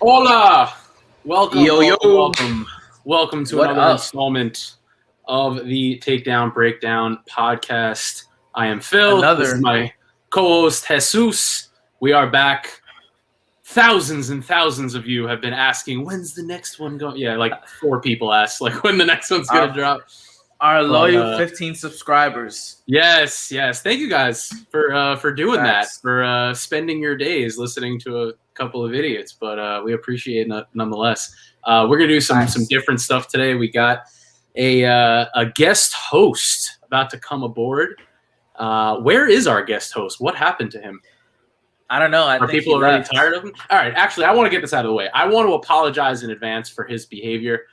Hola! Welcome, Yo, yo. welcome to What another up? installment of the Takedown Breakdown podcast. I am Phil. This is my co-host, Jesus. We are back. Thousands and thousands of you have been asking, when's the next one going? Yeah, like 4 people asked, like, when the next one's going to drop. Our loyal 15 subscribers. Yes. Thank you guys for doing Facts. that, for spending your days listening to a couple of idiots. But we appreciate it nonetheless. We're gonna do some different stuff today. We got a guest host about to come aboard. Where is our guest host? What happened to him? I don't know. Are people already tired of him? All right. Actually, I want to get this out of the way. I want to apologize in advance for his behavior.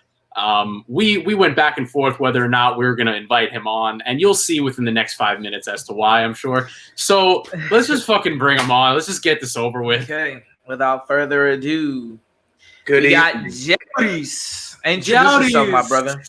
We went back and forth whether or not we were going to invite him on, and you'll see within the next 5 minutes as to why, I'm sure. So let's just fucking bring him on. Let's just get this over with. Okay. Without further ado, we got Jeurys. Introduce yourself, my brother.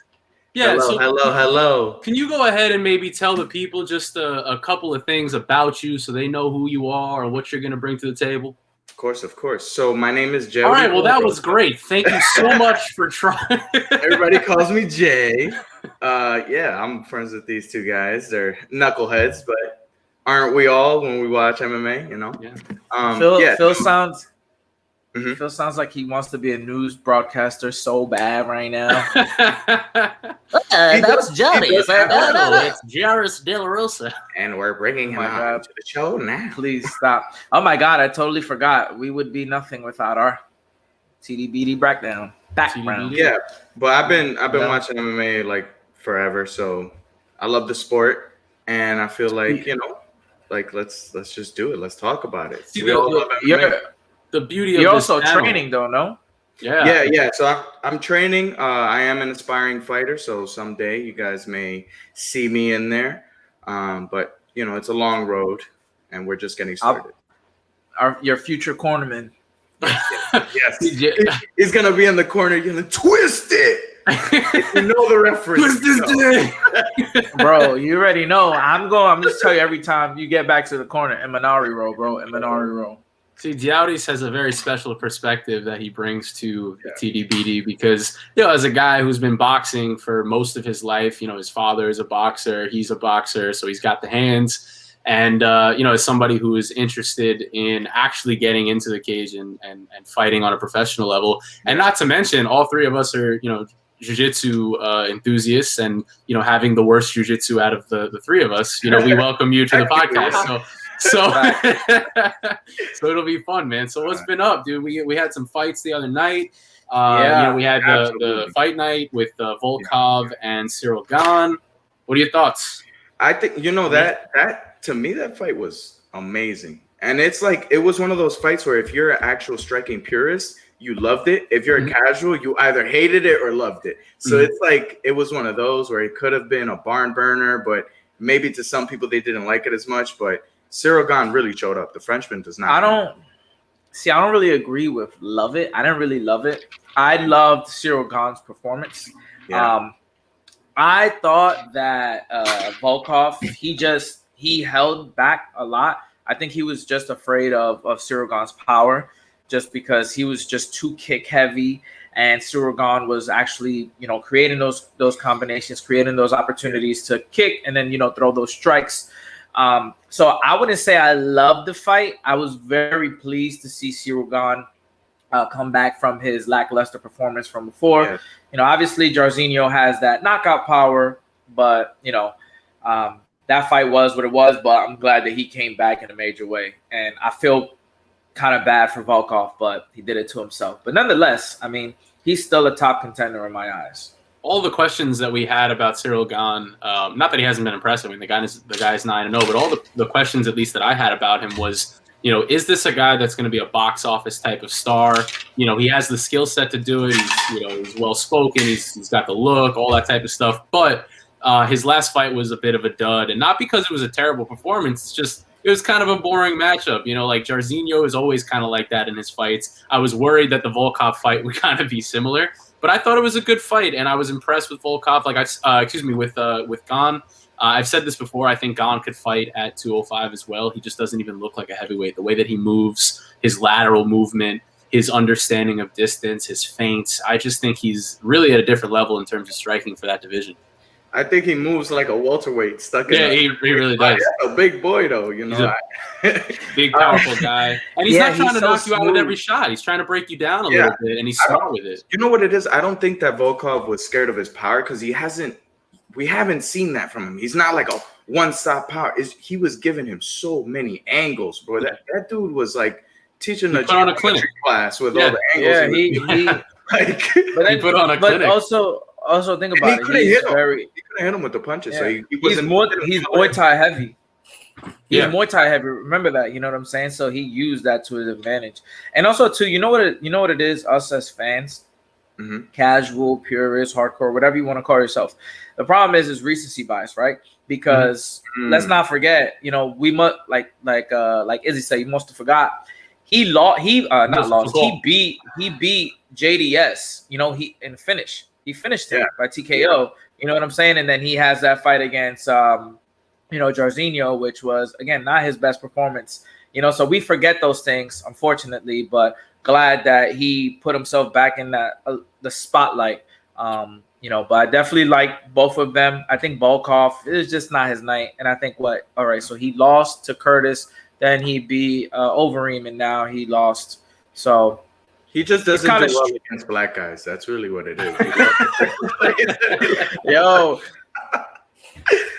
Yeah. Hello. Can you go ahead and maybe tell the people just a couple of things about you so they know who you are and what you're going to bring to the table? Of course. So my name is Jay. All right, well, that was great. Thank you so much for trying. Everybody calls me Jay. Yeah, I'm friends with these two guys. They're knuckleheads, but aren't we all when we watch MMA, you know? Yeah. Phil sounds Phil sounds like he wants to be a news broadcaster so bad right now. That's Johnny. It's Jeurys De La Rosa. And we're bringing him out to the show now. Please stop. Oh my God, I totally forgot. We would be nothing without our TDBD background. Yeah, but I've been watching MMA like forever, so I love the sport, and I feel like, you know, like let's just do it. Let's talk about it. We all love MMA. The beauty of you're this also channel. Training though, no? Yeah. So I'm training. I am an aspiring fighter, so someday you guys may see me in there. But you know, it's a long road, and we're just getting started. Your future cornerman. Yes. He's gonna be in the corner. You're gonna twist it. You know the reference. Bro, you already know. I'm just telling you every time you get back to the corner, Eminari roll, bro. Eminari roll. See, Jeurys has a very special perspective that he brings to TDBD because, you know, as a guy who's been boxing for most of his life, you know, his father is a boxer, he's a boxer, so he's got the hands. And, you know, as somebody who is interested in actually getting into the cage and fighting on a professional level, and not to mention all 3 of us are, you know, jiu-jitsu enthusiasts, and, you know, having the worst jiu-jitsu out of the 3 of us, you know, we welcome you to the podcast. So it'll be fun, man. So what's been up, dude? We had some fights the other night. You know, we had the fight night with Volkov and Ciryl Gane. What are your thoughts? I think, you know, that to me, that fight was amazing. And it's like, it was one of those fights where if you're an actual striking purist, you loved it. If you're a casual, you either hated it or loved it. So it's like, it was one of those where it could have been a barn burner, but maybe to some people they didn't like it as much. But Ciryl Gane really showed up. The Frenchman does not. I don't really agree with love it. I didn't really love it. I loved Ciryl Gane's performance. Yeah. I thought that Volkov, he held back a lot. I think he was just afraid of Ciryl Gane's power, just because he was just too kick heavy, and Ciryl Gane was actually, you know, creating those combinations, creating those opportunities to kick and then, you know, throw those strikes. So I wouldn't say I loved the fight. I was very pleased to see Ciryl Gane come back from his lackluster performance from before. Yeah. You know, obviously Jairzinho has that knockout power, but, you know, that fight was what it was, but I'm glad that he came back in a major way. And I feel kind of bad for Volkov, but he did it to himself. But nonetheless, I mean, he's still a top contender in my eyes. All the questions that we had about Ciryl Gane, not that he hasn't been impressive. I mean, the guy's 9-0, but all the questions, at least that I had about him, was, you know, is this a guy that's going to be a box office type of star? You know, he has the skill set to do it. He's well spoken. He's got the look, all that type of stuff. But his last fight was a bit of a dud, and not because it was a terrible performance. It's just it was kind of a boring matchup. You know, like Jairzinho is always kind of like that in his fights. I was worried that the Volkov fight would kind of be similar. But I thought it was a good fight, and I was impressed with Volkov. With Gane. I've said this before. I think Gane could fight at 205 as well. He just doesn't even look like a heavyweight. The way that he moves, his lateral movement, his understanding of distance, his feints. I just think he's really at a different level in terms of striking for that division. I think he moves like a welterweight stuck in. Yeah, he really does. He's a big boy, though. You know, he's a big, powerful guy, and he's not trying to knock you out with every shot. He's trying to break you down a little bit, and he's smart with it. You know what it is? I don't think that Volkov was scared of his power because he hasn't. We haven't seen that from him. He's not like a one-stop power. He was giving him so many angles, bro. That dude was like teaching a clinic class with all the angles. Yeah, he put on a clinic. Also think about it. He couldn't hit him with the punches. Yeah. So he's Muay Thai heavy. He's Muay Thai heavy. Remember that. You know what I'm saying? So he used that to his advantage. And also too, you know what it is. Us as fans, casual, purist, hardcore, whatever you want to call yourself. The problem is recency bias, right? Because let's not forget. You know, we must like Izzy said. You must have forgot. He lost. He beat JDS. You know, in finish. He finished him by TKO. You know what I'm saying? And then he has that fight against, Jairzinho, which was, again, not his best performance. You know, so we forget those things, unfortunately, but glad that he put himself back in that the spotlight. But I definitely like both of them. I think Volkov is just not his night. And I think so he lost to Curtis, then he beat Overeem, and now he lost. So he just doesn't do well against black guys. That's really what it is.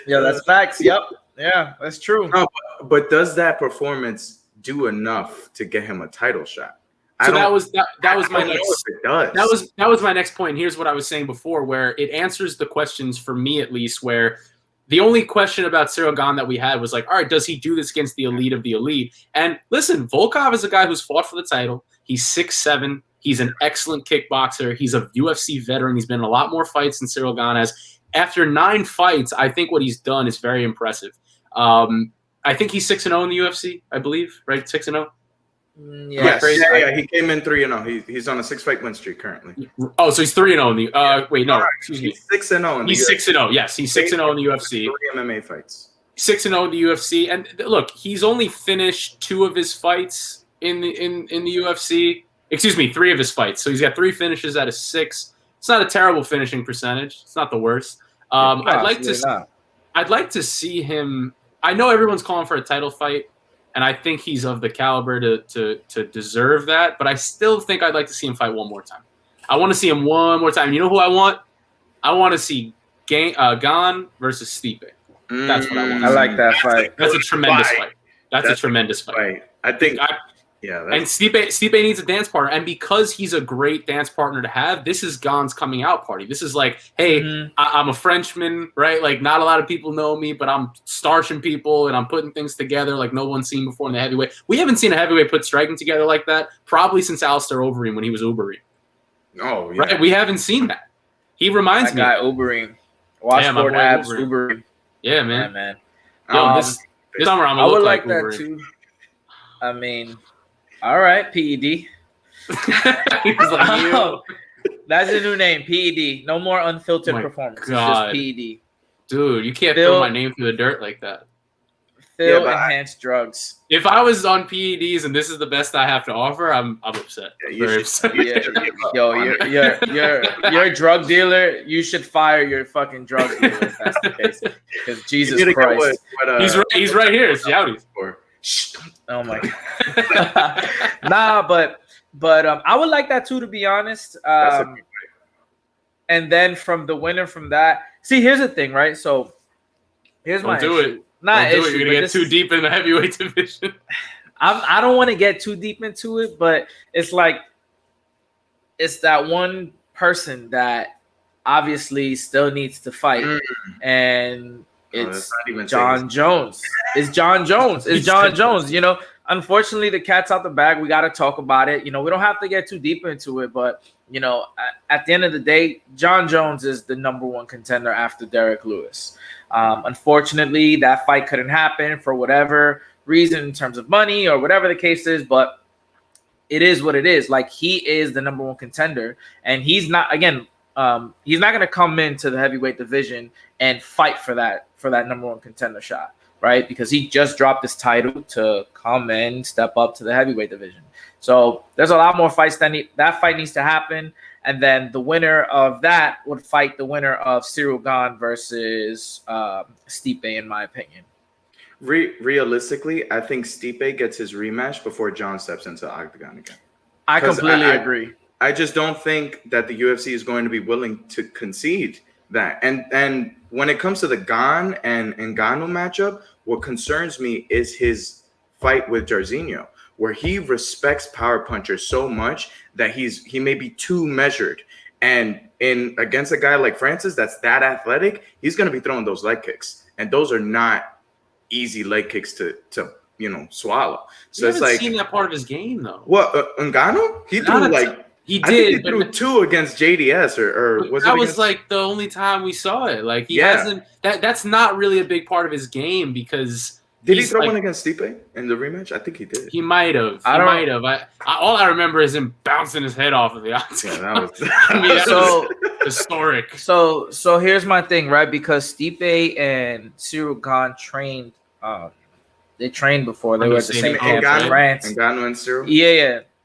Yo, that's facts. Yep. Yeah, that's true. No, but does that performance do enough to get him a title shot? So that was my next. That was my next point. Here's what I was saying before, where it answers the questions for me at least. Where the only question about Ciryl Gane that we had was like, all right, does he do this against the elite of the elite? And listen, Volkov is a guy who's fought for the title. He's 6'7". He's an excellent kickboxer. He's a UFC veteran. He's been in a lot more fights than Ciryl Gane has. After 9 fights, I think what he's done is very impressive. I think he's 6-0 in the UFC, I believe, right? 6-0? Yeah, he came in 3-0. He's on a 6-fight win streak currently. Oh, so he's 3-0 in the excuse me. He's 6-0 He's 6-0. Yes, he's 6-0 in the UFC. 3 MMA fights. 6-0 in the UFC. And look, he's only finished 2 of his fights in the UFC. Excuse me, 3 of his fights. So he's got 3 finishes out of 6. It's not a terrible finishing percentage. It's not the worst. I'd like to see him. I know everyone's calling for a title fight, and I think he's of the caliber to deserve that. But I still think I'd like to see him fight one more time. I want to see him one more time. You know who I want? I want to see Gane versus Stipe. That's what I want. I like that fight. That's a tremendous fight. That's a tremendous fight. I think. And Stipe needs a dance partner, and because he's a great dance partner to have, this is Gane's coming out party. This is like, hey, I'm a Frenchman, right? Like, not a lot of people know me, but I'm starching people and I'm putting things together like no one's seen before in the heavyweight. We haven't seen a heavyweight put striking together like that probably since Alistair Overeem when he was Ubery. Oh, yeah. Right? We haven't seen that. He reminds me. That guy Overeem. Washboard abs, Ubery. Yeah, man. Yeah, man. This summer I'm I would like Ubery. that too. I mean, all right, PED. He's like, you. That's a new name, PED. No more unfiltered performance. God. It's just PED. Dude, you can't throw my name through the dirt like that. Enhanced drugs. If I was on PEDs and this is the best I have to offer, I'm upset. Very upset. Yo, you're a drug dealer. You should fire your fucking drug dealer if that's the case. Because Jesus Christ. He's right here. It's Jeurys. Oh my God. Nah, but I would like that too, to be honest. And then from the winner from that, see, here's the thing, right? So here's my issue. You're gonna get too deep in the heavyweight division. I don't want to get too deep into it, but it's like it's that one person that obviously still needs to fight, and it's John Jones. It's John Jones. It's John Jones. You know, unfortunately, the cat's out the bag. We got to talk about it. You know, we don't have to get too deep into it, but you know, at the end of the day, John Jones is the number 1 contender after Derek Lewis. Unfortunately, that fight couldn't happen for whatever reason in terms of money or whatever the case is, but it is what it is. Like, he is the number 1 contender, and he's not, again, he's not going to come into the heavyweight division and fight for that number 1 contender shot. right? Because he just dropped his title to come and step up to the heavyweight division. So there's a lot more fights that fight needs to happen. And then the winner of that would fight the winner of Cyril Gane versus Stipe, in my opinion. Realistically, I think Stipe gets his rematch before John steps into the octagon again. I completely agree. I just don't think that the UFC is going to be willing to concede that. And when it comes to the Gane and Ngannou matchup, what concerns me is his fight with Jairzinho, where he respects power punchers so much that he may be too measured. And against a guy like Francis that's that athletic, he's going to be throwing those leg kicks. And those are not easy leg kicks to swallow. So it's like, seen that part of his game though. What, Ngannou? He threw he I think he threw 2 against JDS or was that it was like the only time we saw it. Like he hasn't that's not really a big part of his game because did he throw one against Stipe in the rematch? I think he did. He might have. All I remember is him bouncing his head off of the octagon. Yeah, that was that was historic. So here's my thing, right? Because Stipe and Cyril Gane trained. They trained before. They were at the same camp in France. Ngannou and Cyril?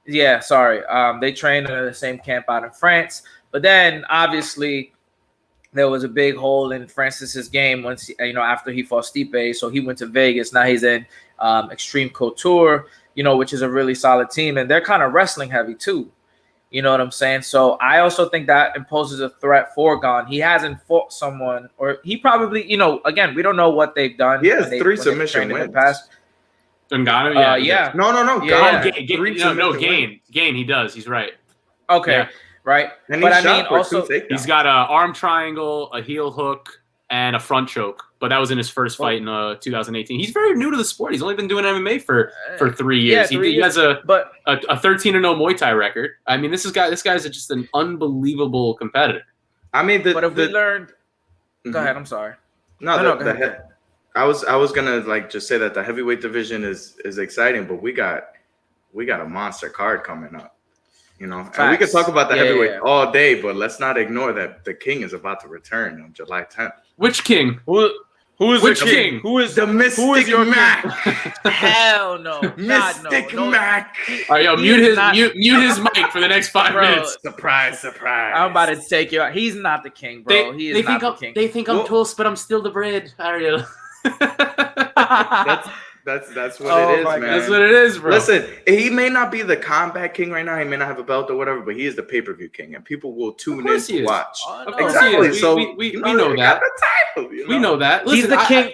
Yeah. Sorry. They trained at the same camp out in France. But then, obviously, there was a big hole in Francis's game once, after he fought Stipe. So he went to Vegas. Now he's in Extreme Couture, which is a really solid team. And they're kind of wrestling heavy, too. You know what I'm saying? So I also think that imposes a threat for Gane. He hasn't fought someone, or he probably, again, we don't know what they've done. He has 3 submission wins. In the past. Ngannou, yeah. No. Gane. He does. He's right. Okay, yeah. Right. And but I mean, also he's got an arm triangle, a heel hook, and a front choke. But that was in his first fight in 2018. He's very new to the sport. He's only been doing MMA for 3 years. Yeah, he has a 13-0 Muay Thai record. I mean, this guy's just an unbelievable competitor. I mean, we learned. Go ahead. I'm sorry. Go ahead. I was gonna just say that the heavyweight division is exciting, but we got a monster card coming up. And we could talk about the heavyweight all day, but let's not ignore that the king is about to return on July 10th. Which king? Who is Which the king? Who is the Mystic Mac? Hell no. Mystic Mac. All right, yo, mute his mic for the next 5 minutes. Surprise. I'm about to take you out. He's not the king, bro. He is not the king. They think I'm toast, but I'm still the bread, Ariel. That's what it is, man. That's what it is, bro. Listen, he may not be the combat king right now. He may not have a belt or whatever, but he is the pay-per-view king, and people will tune in to watch. Exactly. So we know that. We know that. Listen, he's the king.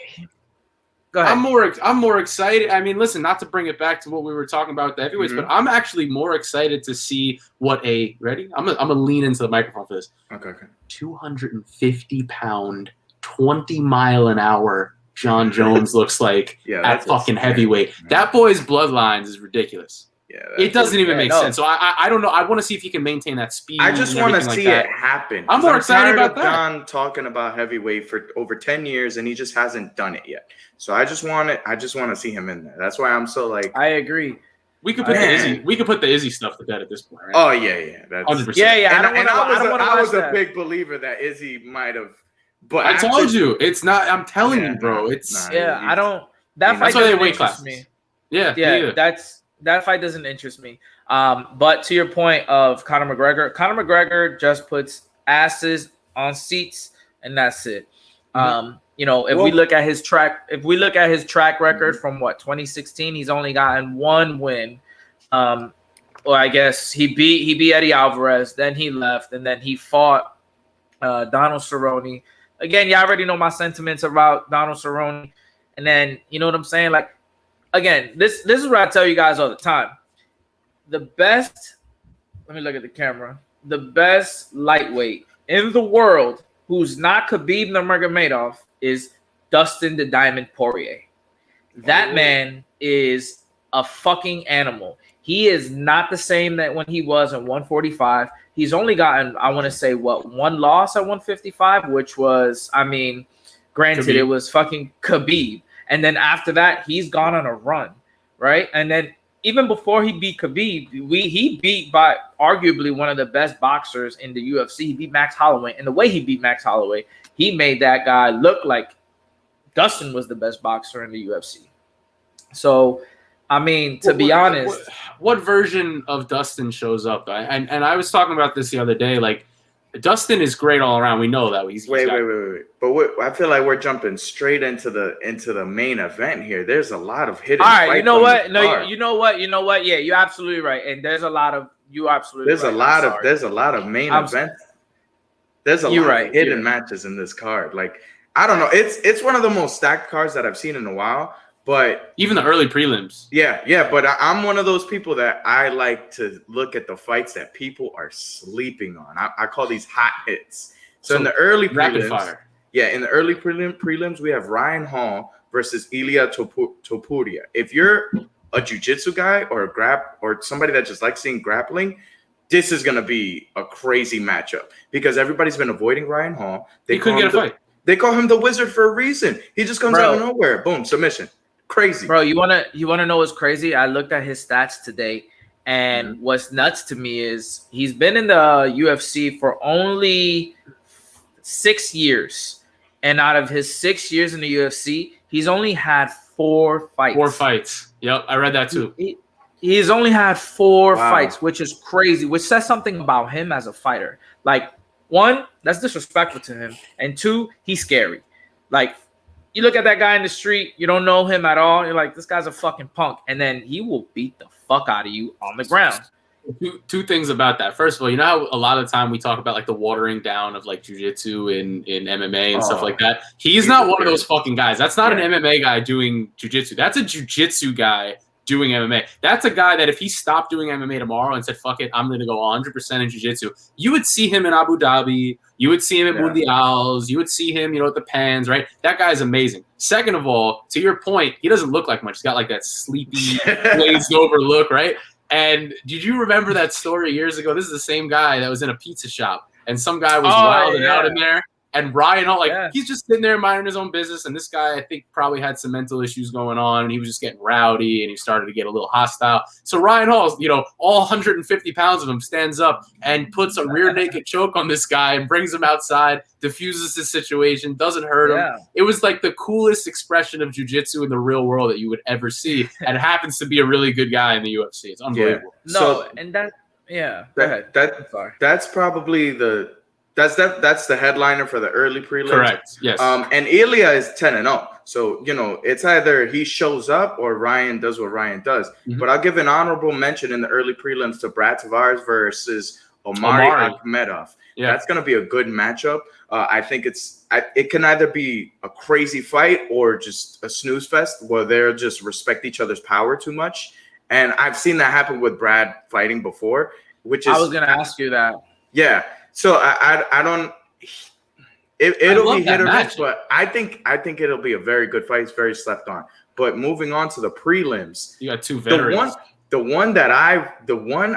Go ahead. I'm more excited. I mean, listen, not to bring it back to what we were talking about with the heavyweights, but I'm actually more excited to see what ready? I'm gonna lean into the microphone for this. Okay. 250-pound, 20-mile-an-hour John Jones looks like at fucking heavyweight. Man. That boy's bloodlines is ridiculous. Yeah, it doesn't even make sense. So I don't know. I want to see if he can maintain that speed. I just want to see it happen. I'm more excited about that. John talking about heavyweight for over 10 years, and he just hasn't done it yet. So I just want to see him in there. That's why I'm so I agree. We could put the Izzy. We could put the Izzy stuff to bed at this point. Right? Oh yeah. That's 100%. Yeah. I was a big believer that Izzy might have. But I told you, it's not. I'm telling you, bro. It's I don't. That fight doesn't interest me. Yeah. That fight doesn't interest me. But to your point of Conor McGregor just puts asses on seats, and that's it. If we look at his track record from 2016, he's only gotten 1 win. Well, I guess he beat Eddie Alvarez, then he left, and then he fought Donald Cerrone. Again, y'all already know my sentiments about Donald Cerrone. And then, you know what I'm saying? Like, again, this is what I tell you guys all the time. The best, let me look at the camera. The best lightweight in the world who's not Khabib Nurmagomedov is Dustin the Diamond Poirier. That man is a fucking animal. He is not the same that when he was in 145. He's only gotten, I want to say, 1 loss at 155, which was, granted, Khabib. It was fucking Khabib. And then after that, he's gone on a run, right? And then even before he beat Khabib, he beat by arguably one of the best boxers in the UFC. He beat Max Holloway. And the way he beat Max Holloway, he made that guy look like Dustin was the best boxer in the UFC. So, I mean, to be honest, what version of Dustin shows up? And I was talking about this the other day. Like, Dustin is great all around. We know that. Wait. But I feel like we're jumping straight into the main event here. There's a lot of hidden. All right, you know what? No, you know what? Yeah, you're absolutely right. And there's a lot of There's a lot of main events. There's a lot of hidden matches in this card. Like, I don't know. It's one of the most stacked cards that I've seen in a while. But even the early prelims. Yeah. But I'm one of those people that I like to look at the fights that people are sleeping on. I call these hot hits. So in the early rapid prelims, fire. Yeah, in the early prelims, we have Ryan Hall versus Ilia Topuria. If you're a jiu-jitsu guy or or somebody that just likes seeing grappling, this is gonna be a crazy matchup because everybody's been avoiding Ryan Hall. He couldn't get a fight. They call him the Wizard for a reason. He just comes out of nowhere. Boom, submission. Crazy. Bro, you wanna know what's crazy? I looked at his stats today, and what's nuts to me is he's been in the UFC for only 6 years. And out of his 6 years in the UFC, he's only had 4 fights. 4 fights. Yep, I read that too. He's only had 4 fights, which is crazy, which says something about him as a fighter. Like, 1, that's disrespectful to him. And 2, he's scary. Like, you look at that guy in the street, you don't know him at all. You're like, this guy's a fucking punk. And then he will beat the fuck out of you on the ground. Two things about that. First of all, you know how a lot of the time we talk about like the watering down of like jiu-jitsu in MMA and stuff like that? He's not one of those fucking guys. That's not an MMA guy doing jiu-jitsu. That's a jiu-jitsu guy doing MMA. That's a guy that if he stopped doing MMA tomorrow and said, fuck it, I'm going to go 100% in jiu-jitsu, you would see him in Abu Dhabi. You would see him at Mundials. You would see him, at the Pans, right? That guy's amazing. Second of all, to your point, he doesn't look like much. He's got like that sleepy, glazed over look, right? And did you remember that story years ago? This is the same guy that was in a pizza shop, and some guy was wilding out in there. And Ryan Hall, he's just sitting there minding his own business. And this guy, I think, probably had some mental issues going on. And he was just getting rowdy and he started to get a little hostile. So Ryan Hall, all 150 pounds of him stands up and puts a rear naked choke on this guy and brings him outside, diffuses the situation, doesn't hurt him. It was like the coolest expression of jiu-jitsu in the real world that you would ever see. And it happens to be a really good guy in the UFC. It's unbelievable. That's probably That's the headliner for the early prelims. Correct. Yes. And Ilia is 10-0. So, it's either he shows up or Ryan does what Ryan does. Mm-hmm. But I'll give an honorable mention in the early prelims to Brad Tavares versus Omari Akhmedov. Yeah. That's going to be a good matchup. I think it can either be a crazy fight or just a snooze fest where they'll just respect each other's power too much. And I've seen that happen with Brad fighting before, which is I was going to ask you that. Yeah. So I don't. It'll be hit or miss, but I think it'll be a very good fight. It's very slept on. But moving on to the prelims, you got 2 veterans. The one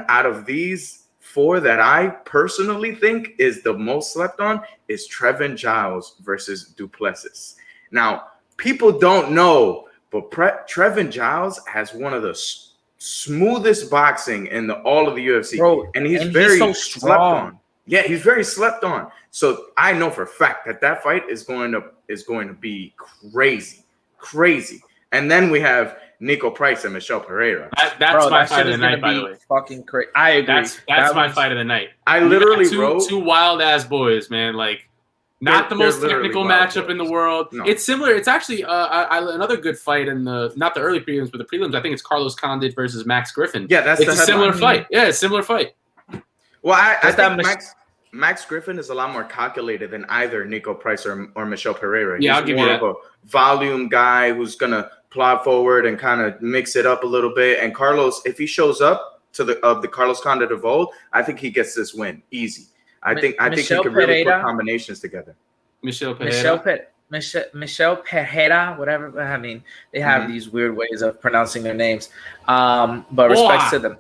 out of these 4 that I personally think is the most slept on is Trevin Giles versus Duplessis. Now, people don't know, but Trevin Giles has one of the smoothest boxing in all of the UFC, and he's very so slept on. Yeah, he's very slept on. So I know for a fact that fight is going to be crazy. And then we have Nico Price and Michelle Pereira. That's my fight of the night, by the way. Fucking crazy. I agree. That's my fight of the night. I literally wrote 2 wild ass boys, man. Like, not the most technical matchup in the world. No. It's similar. It's actually another good fight in not the early prelims, but the prelims. I think it's Carlos Condit versus Max Griffin. Yeah, it's a similar fight. Yeah, it's a similar fight. Well, I think Max Griffin is a lot more calculated than either Nico Price or Michelle Pereira. Yeah, I'll give you that. He's more of a volume guy who's going to plod forward and kind of mix it up a little bit. And Carlos, if he shows up to the Carlos Condit of old, I think he gets this win easy. I think he can really put combinations together. Michelle Pereira, whatever. I mean, they have these weird ways of pronouncing their names. But respect to them.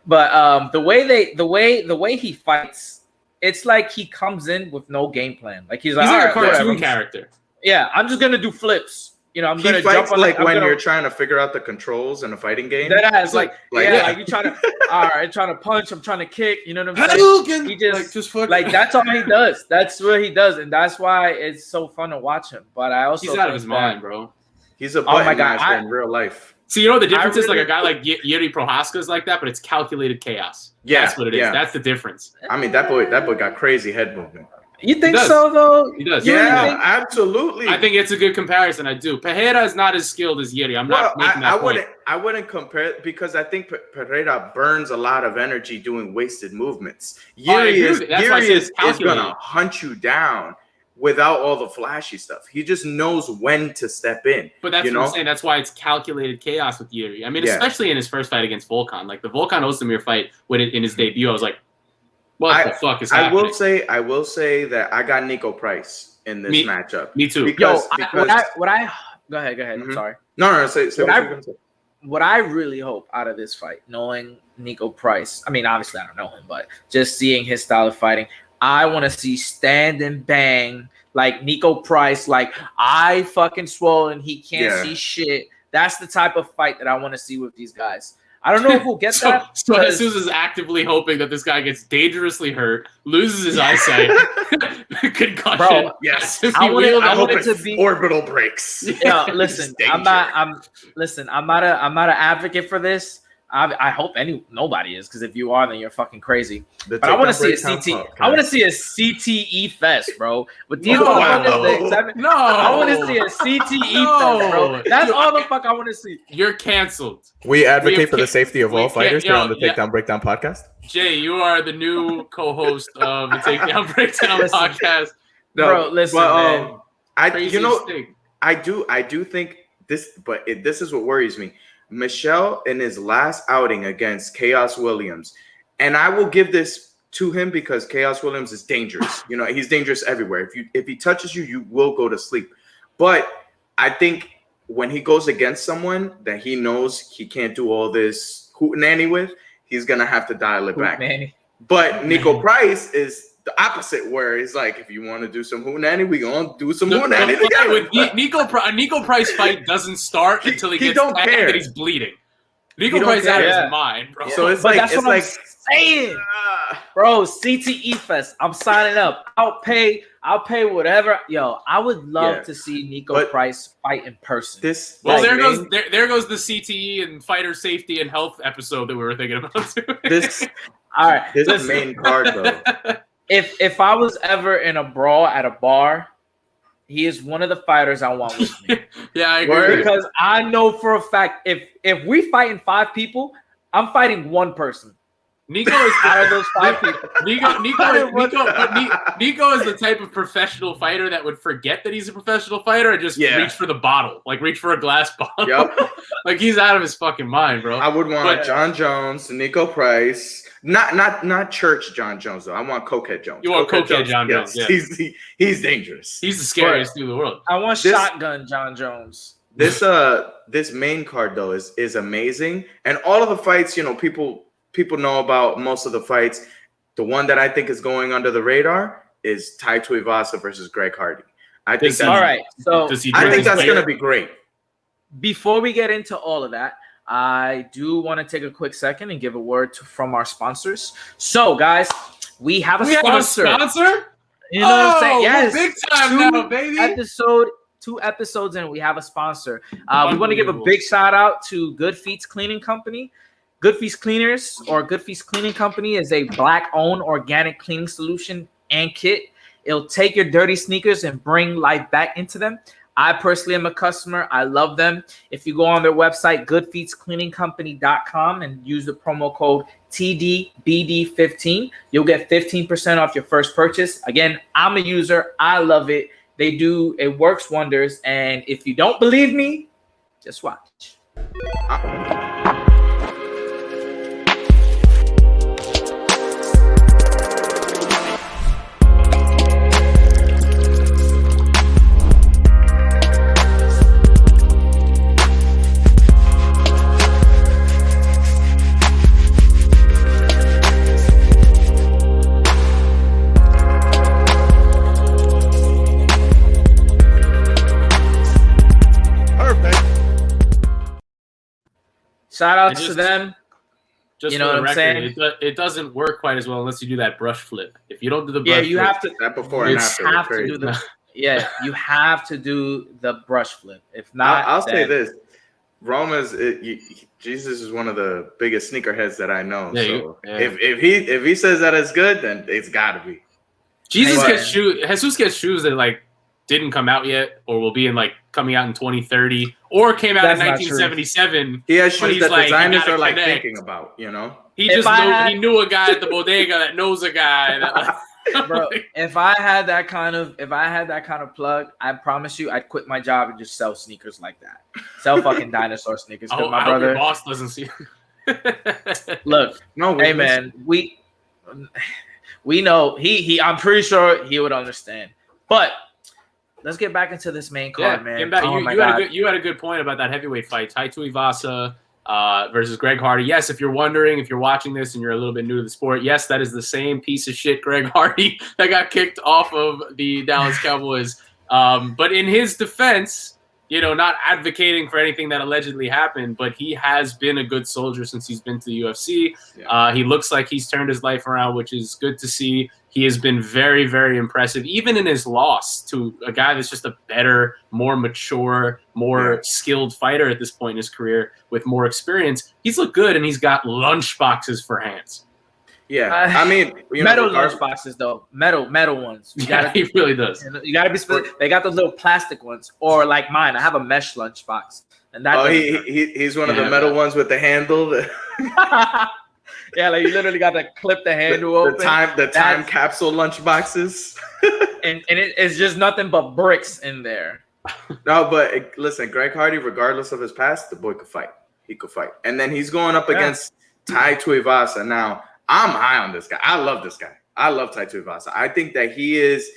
But the way he fights, it's like he comes in with no game plan. Like he's like a cartoon character. Yeah, I'm just gonna do flips. I'm He gonna fights jump on like I'm when gonna, you're trying to figure out the controls in a fighting game. that ass like you trying to all right, trying to punch, I'm trying to kick, you know what I'm saying? He just like that's all he does. That's what he does, and that's why it's so fun to watch him. But I also he's out of his mind, bro. He's a button master in real life. So you know what the difference is? Like a guy like Jiří Procházka is like that, but it's calculated chaos. Yeah, that's what it is. That's the difference. I mean, that boy got crazy head movement. You think so though? He does. Yeah, absolutely. I think it's a good comparison. I do. Pereira is not as skilled as Jiří. I'm not making that point. I wouldn't compare it because I think Pereira burns a lot of energy doing wasted movements. Jiří is gonna hunt you down without all the flashy stuff. He just knows when to step in. But that's what I'm saying. That's why it's calculated chaos with Jiří. I mean, especially in his first fight against Volkan. Like the Volkan Ozdemir fight in his debut, I was like, what the fuck is happening? I will say that I got Nico Price in this matchup. Me too. Go ahead. Mm-hmm. I'm sorry. No, say what you're gonna say. What I really hope out of this fight, knowing Nico Price, I mean, obviously I don't know him, but just seeing his style of fighting, I want to see stand and bang like Nico Price, like I fucking swollen, he can't see shit. That's the type of fight that I want to see with these guys. I don't know if we'll get that. So Jesus is actively hoping that this guy gets dangerously hurt, loses his eyesight, concussion. Bro, yes. I want it to be orbital breaks. Yeah, listen, I'm not an advocate for this. I hope nobody is, because if you are, then you're fucking crazy. But I want to see a CT. I want to see a CTE fest, bro. With these motherfuckers, no, I want to see a CTE fest, bro. That's all the fuck I want to see. You're canceled. We advocate for the safety of all fighters here on the Takedown Breakdown podcast. Jay, you are the new co-host of the Takedown Breakdown podcast. No, bro, listen, man. I do think this, but this is what worries me. Michel in his last outing against Chaos Williams, and I will give this to him because Chaos Williams is dangerous. He's dangerous everywhere. If he touches you, you will go to sleep. But I think when he goes against someone that he knows he can't do all this hootenanny with, he's gonna have to dial it back. But Nico Price is the opposite, where it's like, if you want to do some hootenanny, we gonna do some hootenanny together. Nico Price fight doesn't start until he gets tagged that he's bleeding. Nico Price out of his mind, bro. So it's that's what I'm saying, bro. CTE Fest. I'm signing up. I'll pay whatever. Yo, I would love to see Nico Price fight in person. There goes the CTE and fighter safety and health episode that we were thinking about. All right. This is main card though. If I was ever in a brawl at a bar, he is one of the fighters I want with me. Yeah, I agree. Because I know for a fact if we fight in 5 people, I'm fighting one person. Nico is out of those 5 people. Nico is the type of professional fighter that would forget that he's a professional fighter and just reach for the bottle, like reach for a glass bottle. Yep. Like he's out of his fucking mind, bro. I would want John Jones, Nico Price. Not Church John Jones though. I want Cokehead Jones. You want Cokehead John Jones? Yeah. He's dangerous. He's the scariest dude in the world. I want Shotgun John Jones. This main card though is amazing, and all of the fights, people know about most of the fights. The one that I think is going under the radar is Tai Tuivasa versus Greg Hardy. I think that's all right. So I think that's gonna be great. Before we get into all of that, I do want to take a quick second and give a word from our sponsors. So, guys, we have a sponsor. Have a sponsor? You know what I'm saying? Yes. Big time now, baby. 2 episodes in, we have a sponsor. We want to give a big shout out to Good Feet's Cleaning Company. Good Feet's Cleaners or Good Feet's Cleaning Company is a Black-owned organic cleaning solution and kit. It'll take your dirty sneakers and bring life back into them. I personally am a customer. I love them. If you go on their website, goodfeetscleaningcompany.com, and use the promo code TDBD15, you'll get 15% off your first purchase. Again, I'm a user. I love it. It works wonders. And if you don't believe me, just watch. Shout outs to them. Just you know for what I'm saying? it doesn't work quite as well unless you do that brush flip. If you don't do the brush yeah, you flip, have to. That before You and after. have to do the. Yeah, you have to do the brush flip. If not, I'll say this: Jesus is one of the biggest sneakerheads that I know. Yeah, so if he says that it's good, then it's got to be. Jesus gets shoes that like didn't come out yet, or will be in like coming out in 2030, or came out in 1977. He has shoes that designers are like connect. thinking about. You know, he knew a guy at the bodega that knows a guy. That, bro, if I had that kind of plug, I promise you, I'd quit my job and just sell sneakers like that. Sell fucking dinosaur sneakers. Oh, my brother, your boss doesn't see. Look, hey man, we know he. I'm pretty sure he would understand. But let's get back into this main card, man. You had a good point about that heavyweight fight, Tai Tuivasa versus Greg Hardy. Yes, if you're wondering, if you're watching this and you're a little bit new to the sport, yes, that is the same piece of shit Greg Hardy that got kicked off of the Dallas Cowboys. But in his defense, not advocating for anything that allegedly happened, but he has been a good soldier since he's been to the UFC. Yeah. He looks like he's turned his life around, which is good to see. He has been very, very impressive, even in his loss to a guy that's just a better, more mature, more skilled fighter at this point in his career with more experience. He's looked good, and he's got lunch boxes for hands. Yeah, I mean, metal lunch boxes though, metal ones. He really does. You got to be specific. They got the little plastic ones, or like mine. I have a mesh lunch box, and that. He's one of the metal ones with the handle. Yeah, like you literally got to clip the handle open. The time capsule lunch boxes. and it's just nothing but bricks in there. No, but listen, Greg Hardy, regardless of his past, the boy could fight. He could fight, and then he's going up against Tai Tuivasa. Now, I'm high on this guy. I love this guy. I love Tai Tuivasa. I think that he is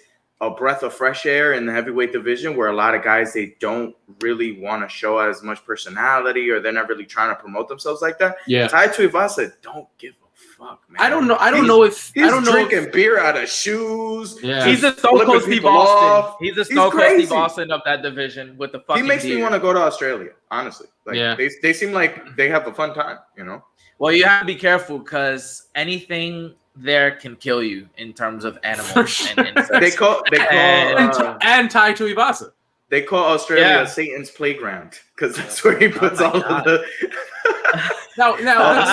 a breath of fresh air in the heavyweight division, where a lot of guys, they don't really want to show as much personality, or they're not really trying to promote themselves like that. Yeah. Tai Tuivasa don't give a fuck, man. I don't know if he's drinking beer out of shoes. Yeah. He's a Stone Cold Steve Austin. He's a Stone Cold Steve Austin of that division with the fucking He makes beer. me want to go to Australia, honestly. Like, they seem like they have a fun time, Well, you have to be careful because anything there can kill you in terms of animals and insects. They call and Tai Tuivasa. They call Australia Satan's playground because that's where he puts all of the now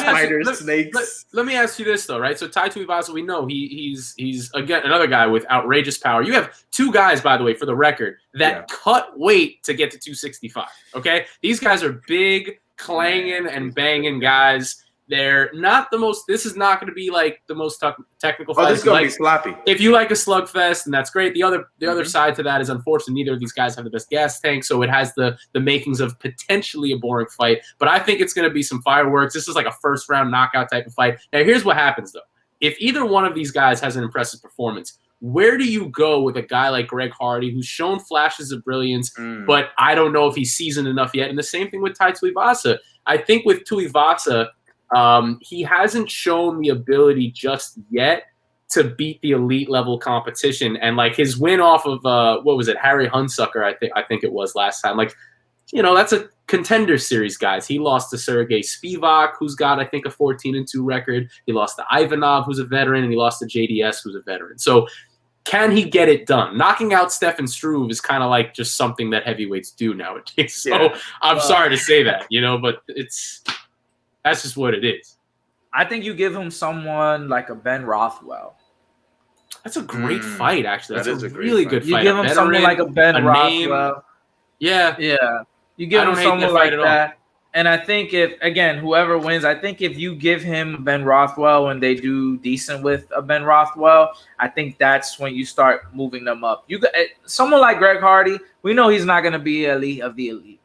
spiders, snakes. Let me ask you this though, right? So Tai Tuivasa, we know he's again another guy with outrageous power. You have two guys, by the way, for the record, that cut weight to get to 265. Okay, these guys are big, clanging and banging guys. They're not the most. This is not going to be like the most technical fight. This is going to be sloppy. If you like a slugfest, and that's great. The other side to that is, unfortunately, neither of these guys have the best gas tank, so it has the makings of potentially a boring fight. But I think it's going to be some fireworks. This is like a first round knockout type of fight. Now, here's what happens though: if either one of these guys has an impressive performance, where do you go with a guy like Greg Hardy, who's shown flashes of brilliance, but I don't know if he's seasoned enough yet? And the same thing with Tai Tuivasa. I think with Tuivasa, he hasn't shown the ability just yet to beat the elite level competition. And like his win off of what was it, Harry Hunsucker, I think it was last time. Like, that's a contender series, guys. He lost to Sergey Spivak, who's got I think a 14-2 record. He lost to Ivanov, who's a veteran, and he lost to JDS, who's a veteran. So can he get it done? Knocking out Stefan Struve is kind of like just something that heavyweights do nowadays. So I'm sorry to say that, but that's just what it is. I think you give him someone like a Ben Rothwell. That's a great fight, actually. That's a really good fight. You give him someone like a Ben Rothwell. Yeah. You give him someone like that. And I think whoever wins, I think if you give him Ben Rothwell and they do decent with a Ben Rothwell, I think that's when you start moving them up. You got someone like Greg Hardy. We know he's not going to be elite of the elite.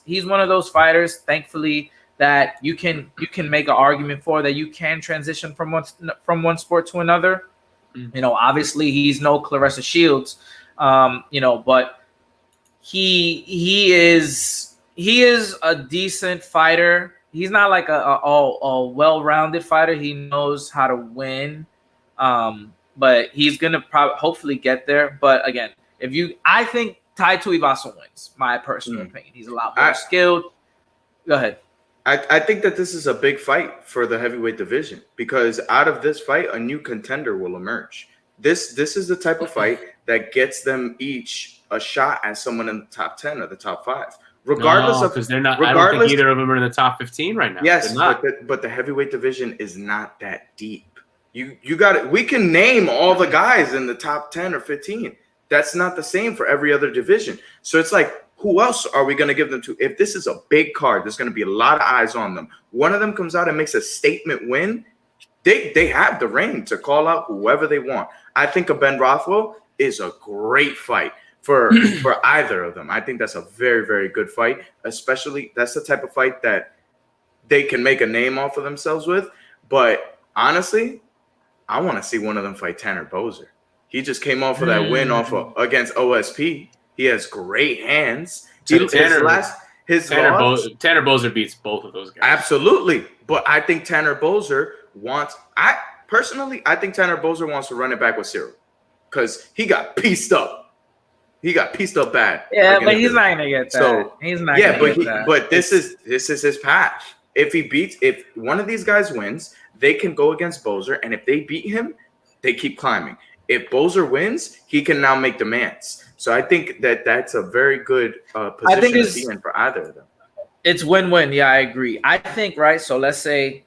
He's one of those fighters, thankfully, that you can make an argument for, that you can transition from one sport to another. Obviously he's no Clarissa Shields, but he is a decent fighter. He's not like a well-rounded fighter. He knows how to win, but he's gonna hopefully get there. But again, I think Tai Tuivasa wins. My personal opinion. He's a lot more skilled. Go ahead. I think that this is a big fight for the heavyweight division because out of this fight, a new contender will emerge. This is the type of fight that gets them each a shot at someone in the top 10 or the top 5. Regardless of because they're not. I don't think either of them are in the top 15 right now. Yes, but the heavyweight division is not that deep. You got it. We can name all the guys in the top 10 or 15. That's not the same for every other division. So it's like, who else are we going to give them to? If this is a big card, there's going to be a lot of eyes on them. One of them comes out and makes a statement win. They have the reign to call out whoever they want. I think a Ben Rothwell is a great fight for either of them. I think that's a very, very good fight. Especially that's the type of fight that they can make a name off of themselves with. But honestly, I want to see one of them fight Tanner Boser. He just came off of that win against OSP. He has great hands. Tanner Boser beats both of those guys. Absolutely. But I think Tanner Boser I think Tanner Boser wants to run it back with Cyril because he got pieced up. He got pieced up bad. Yeah, but he's not gonna get that. So, he's not gonna get that. But this is his path. If one of these guys wins, they can go against Boser, and if they beat him, they keep climbing. If Boser wins, he can now make demands. So I think that's a very good position to be in for either of them. It's win-win. Yeah, I agree. I think, right, so let's say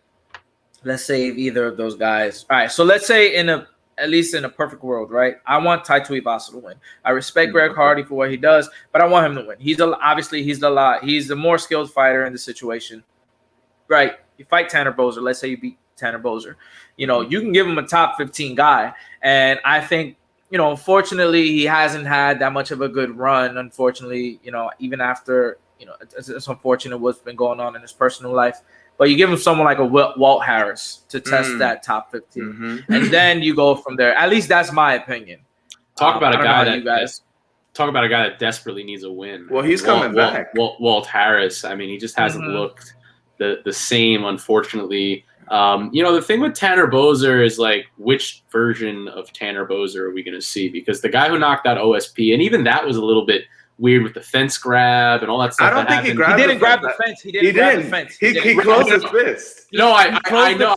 either of those guys. All right, so let's say at least in a perfect world, right? I want Tai Tuivasa to win. I respect Greg Hardy for what he does, but I want him to win. He's the more skilled fighter in the situation. Right. You fight Tanner Boser. Let's say you beat Tanner Boser. You can give him a top 15 guy. And I think, unfortunately, he hasn't had that much of a good run. Unfortunately, even after, it's unfortunate what's been going on in his personal life. But you give him someone like a Walt Harris to test that top 15. Mm-hmm. And then you go from there. At least that's my opinion. Talk about a guy that desperately needs a win. Well, he's coming back. Walt Harris. I mean, he just hasn't looked the same, unfortunately. The thing with Tanner Boser is like, which version of Tanner Boser are we going to see? Because the guy who knocked out OSP, and even that was a little bit weird with the fence grab and all that stuff. I don't think happened. he didn't grab the fense. He didn't grab the fence. He closed his fist. No, I know.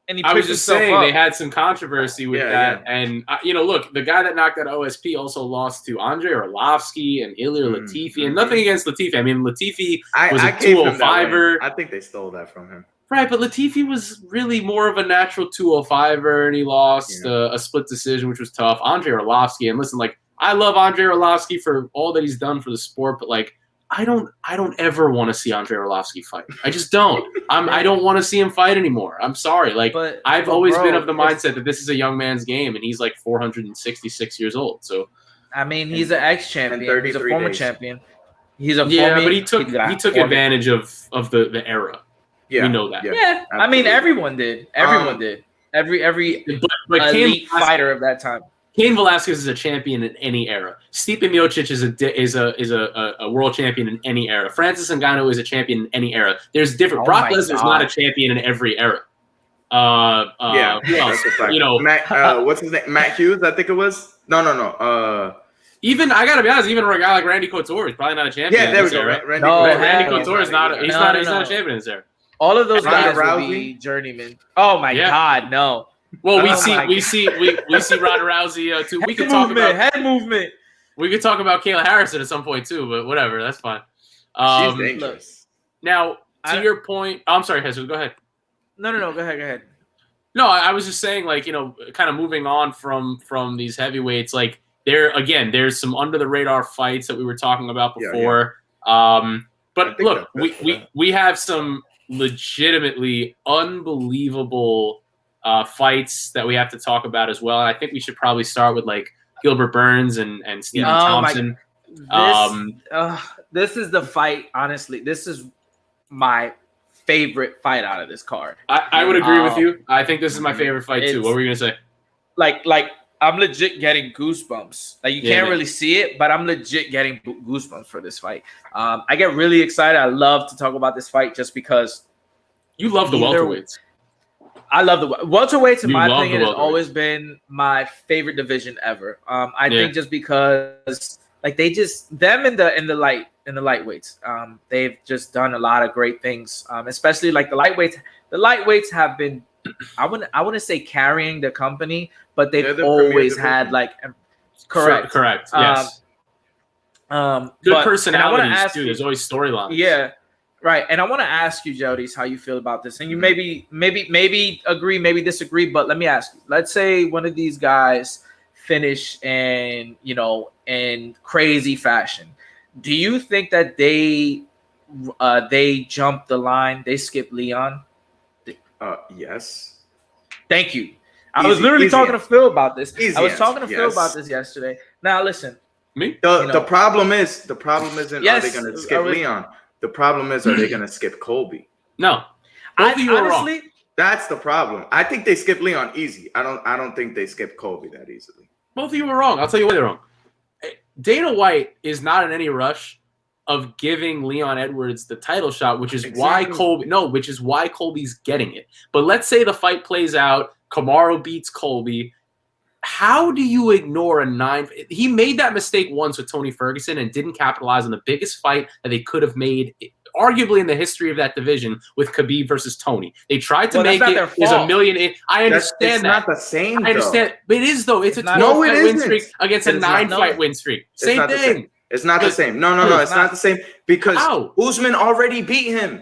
And I was just saying they had some controversy with that. Yeah. And, look, the guy that knocked out OSP also lost to Andre Arlovsky and Ilir Latifi. And nothing against Latifi. I mean, Latifi was a 205er. I think they stole that from him. Right, but Latifi was really more of a natural 205er, and he lost a split decision, which was tough. Andre Arlovsky, and listen, like, I love Andre Arlovsky for all that he's done for the sport, but like, I don't ever want to see Andre Arlovsky fight. I just don't. I don't want to see him fight anymore. I'm sorry. Like, I've always been of the mindset that this is a young man's game, and he's like 466 years old. So, I mean, he's an ex-champion. He's a former champion. He's a but he took advantage of the era. Yeah, we know that. Yeah, absolutely. I mean, everyone did. Everyone did. Every elite fighter of that time. Cain Velasquez is a champion in any era. Stipe Miocic is a world champion in any era. Francis Ngannou is a champion in any era. There's different. Brock Lesnar is not a champion in every era. Who else? What's his name? Matt Hughes, I think it was. No. Even I gotta be honest, even a guy like Randy Couture is probably not a champion. Yeah, there we go. Randy Couture is not. He's not a champion in this era. All of those guys will be journeymen. Oh my God, no. Well, we see Ronda Rousey too. We could talk about head movement. We could talk about Kayla Harrison at some point too, but whatever, that's fine. She's dangerous. Now, to your point, I'm sorry, Jesus, go ahead. No, go ahead. No, I was just saying, like, kind of moving on from these heavyweights, like there's some under the radar fights that we were talking about before. Yeah. But look, we have some legitimately unbelievable fights that we have to talk about as well. I think we should probably start with like Gilbert Burns and Stephen Thompson. This is the fight. Honestly, this is my favorite fight out of this card. I would agree with you. I think this is my favorite fight too. What were you gonna say? Like I'm legit getting goosebumps. Like you can't really see it, but I'm legit getting goosebumps for this fight. I get really excited. I love to talk about this fight just because you love the welterweights. I love the welterweights. In my opinion, has always been my favorite division ever. I think just because like them in the light in the lightweights. They've just done a lot of great things, especially like the lightweights. The lightweights have been, I wouldn't say carrying the company, but they've always had like correct. Yes. Good personalities too. There's always storylines. Yeah. Right, and I want to ask you, Jeurys, how you feel about this, and you maybe agree, maybe disagree. But let me ask you: let's say one of these guys finish in crazy fashion. Do you think that they jump the line? They skip Leon? Yes. Thank you. I was literally talking to Phil about this. Phil about this yesterday. Now listen. Me? The problem isn't are they going to skip Leon? The problem is, are they going to skip Colby? No. Both of you are wrong. That's the problem. I think they skip Leon easy. I don't think they skip Colby that easily. Both of you were wrong. I'll tell you why they're wrong. Dana White is not in any rush of giving Leon Edwards the title shot, which is why Colby's getting it. But let's say the fight plays out, Kamaru beats Colby. How do you ignore a 9? He made that mistake once with Tony Ferguson and didn't capitalize on the biggest fight that they could have made, arguably in the history of that division, with Khabib versus Tony. They tried to make it. There's a million. I understand it's not the same. I understand. But it is though. It's a 12-fight win streak against a 9-fight win streak. Same thing. It's not the same. No. It's not the same because Usman already beat him.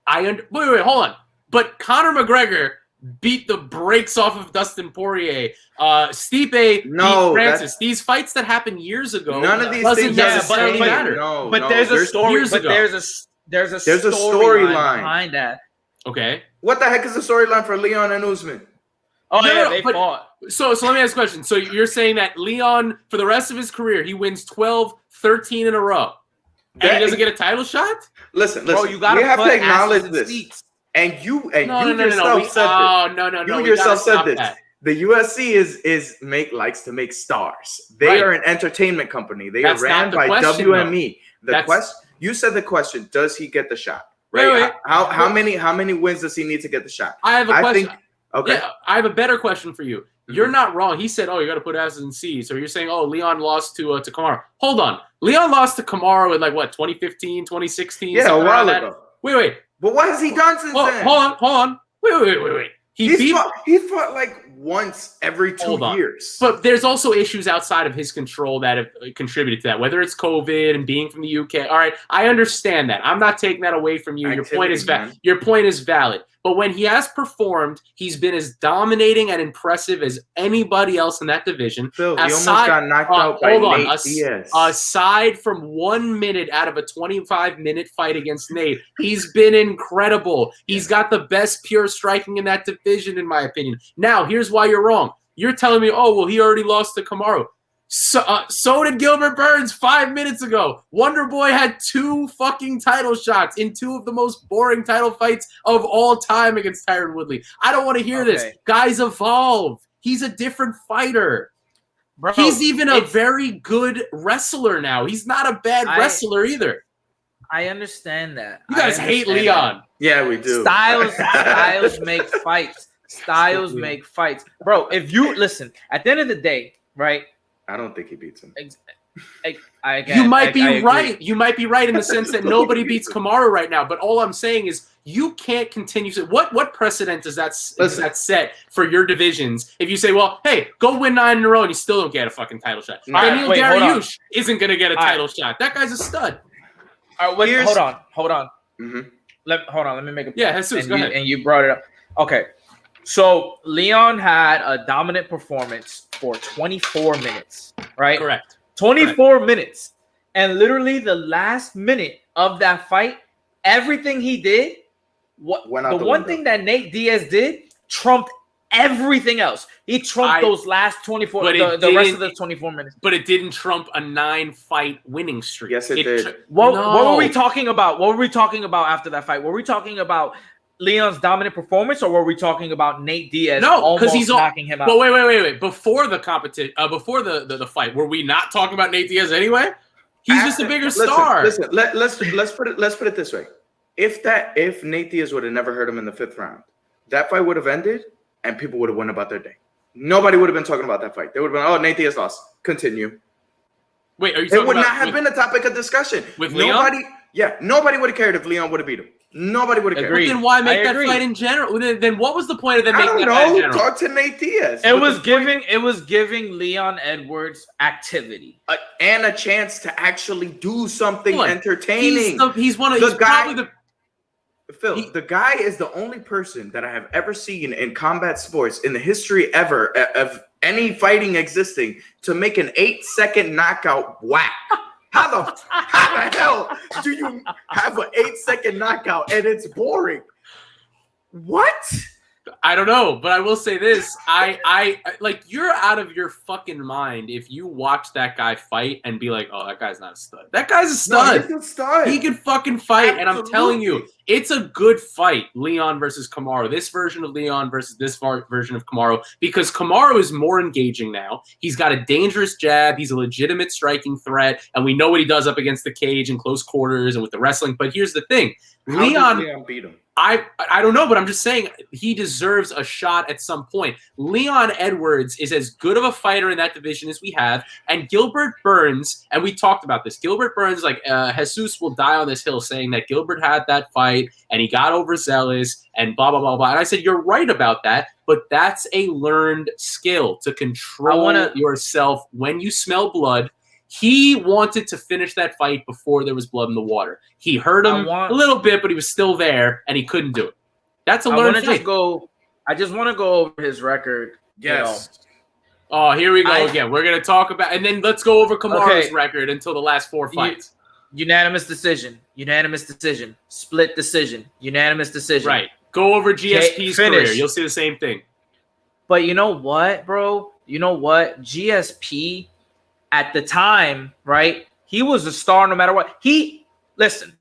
Wait, hold on. But Conor McGregor beat the brakes off of Dustin Poirier. Stipe beat Francis. These fights that happened years ago. None of these things necessarily matter. But there's a story. But there's a storyline behind that. Okay. What the heck is the storyline for Leon and Usman? They fought. So let me ask a question. So you're saying that Leon, for the rest of his career, he wins 12, 13 in a row, and he doesn't get a title shot? Listen. Bro, you gotta have to acknowledge this. Seats. And you yourself said this. The UFC likes to make stars. They are an entertainment company. They are ran by WME. You said the question: does he get the shot? Right? Wait. How many wins does he need to get the shot? I have a question. I have a better question for you. You're not wrong. He said, you got to put S's and C's. So you're saying, Leon lost to Kamaru. Hold on. Leon lost to Kamaru in 2015, 2016? Yeah, a while ago. Wait. But what has he done since then? Hold on. Wait. He's fought like once every 2 years. But there's also issues outside of his control that have contributed to that, whether it's COVID and being from the UK. All right, I understand that. I'm not taking that away from you. Your point is valid. But when he has performed, he's been as dominating and impressive as anybody else in that division. Phil, he almost got knocked out by Nate Diaz. Aside from 1 minute out of a 25-minute fight against Nate, he's been incredible. He's got the best pure striking in that division, in my opinion. Now, here's why you're wrong. You're telling me, he already lost to Kamaru. So did Gilbert Burns 5 minutes ago. Wonder Boy had 2 fucking title shots in 2 of the most boring title fights of all time against Tyron Woodley. I don't want to hear this. Guys evolve. He's a different fighter. Bro, he's even a very good wrestler now. He's not a bad wrestler either. I understand that. You guys hate Leon. Yeah, we do. Styles make fights. Styles make fights. Bro, if you listen, at the end of the day, right? I don't think he beats him. You might be right. You might be right in the sense that nobody beats Kamaru right now. But all I'm saying is you can't continue. What precedent does that set for your divisions? If you say, hey, go win 9 in a row and you still don't get a fucking title shot. Daniel Dariush isn't going to get a title shot. That guy's a stud. Hold on. Mm-hmm. Let me make a point. Yeah, Jesus, go ahead. And you brought it up. Okay. So Leon had a dominant performance for 24 minutes, right? Correct. 24 minutes. And literally the last minute of that fight, everything he did, the one thing that Nate Diaz did trumped everything else. He trumped those last 24, the rest of the 24 minutes. But it didn't trump a 9-fight winning streak. Yes, it did. What were we talking about? What were we talking about after that fight? Were we talking about Leon's dominant performance, or were we talking about Nate Diaz? No, because he's knocking him out. But wait. Before the competition, before the fight, were we not talking about Nate Diaz anyway? He's just a bigger star. Listen. Let's put it this way. If Nate Diaz would have never hurt him in the 5th round, that fight would have ended, and people would have went about their day. Nobody would have been talking about that fight. They would have been, Nate Diaz lost. Continue. Wait, are you It talking would about not have been a topic of discussion. with Nobody, Leon? nobody would have cared if Leon would have beat him. Nobody would have cared. Agreed. Then why make I that agree. fight in general? Then what was the point of them I making don't that fight in know. general? Talk to Nate Diaz. It was giving Leon Edwards activity And a chance to actually do something Look, entertaining. He's one of The he's guy- probably the Phil, the guy is the only person that I have ever seen in combat sports in the history ever of any fighting existing to make an 8-second knockout whack. How the hell do you have an 8-second knockout and it's boring? What? I don't know, but I will say this. I like, you're out of your fucking mind if you watch that guy fight and be like, oh, that guy's not a stud. That guy's a stud. No, he's a stud. He can fucking fight. And I'm telling you, Absolutely. it's a good fight, Leon versus Kamaru. This version of Leon versus this version of Kamaru, because Kamaru is more engaging now. He's got a dangerous jab. He's a legitimate striking threat. And we know what he does up against the cage in close quarters and with the wrestling. But here's the thing. How did Leon beat him? I don't know, but I'm just saying he deserves a shot at some point. Leon Edwards is as good of a fighter in that division as we have, and Gilbert Burns, and we talked about this. Gilbert Burns, like Jesus will die on this hill saying that Gilbert had that fight and he got overzealous and blah, blah, blah, blah. And I said, you're right about that, but that's a learned skill to control yourself when you smell blood. He wanted to finish that fight before there was blood in the water. He hurt him a little bit, but he was still there, and he couldn't do it. That's a learned fight. I just want to go over his record. Yes. Oh, here we go again. We're going to talk about – and then let's go over Kamaru's record until the last 4 fights. Unanimous decision. Split decision. Unanimous decision. Right. Go over GSP's career. You'll see the same thing. But you know what, bro? You know what? GSP – at the time, right? He was a star no matter what. Listen,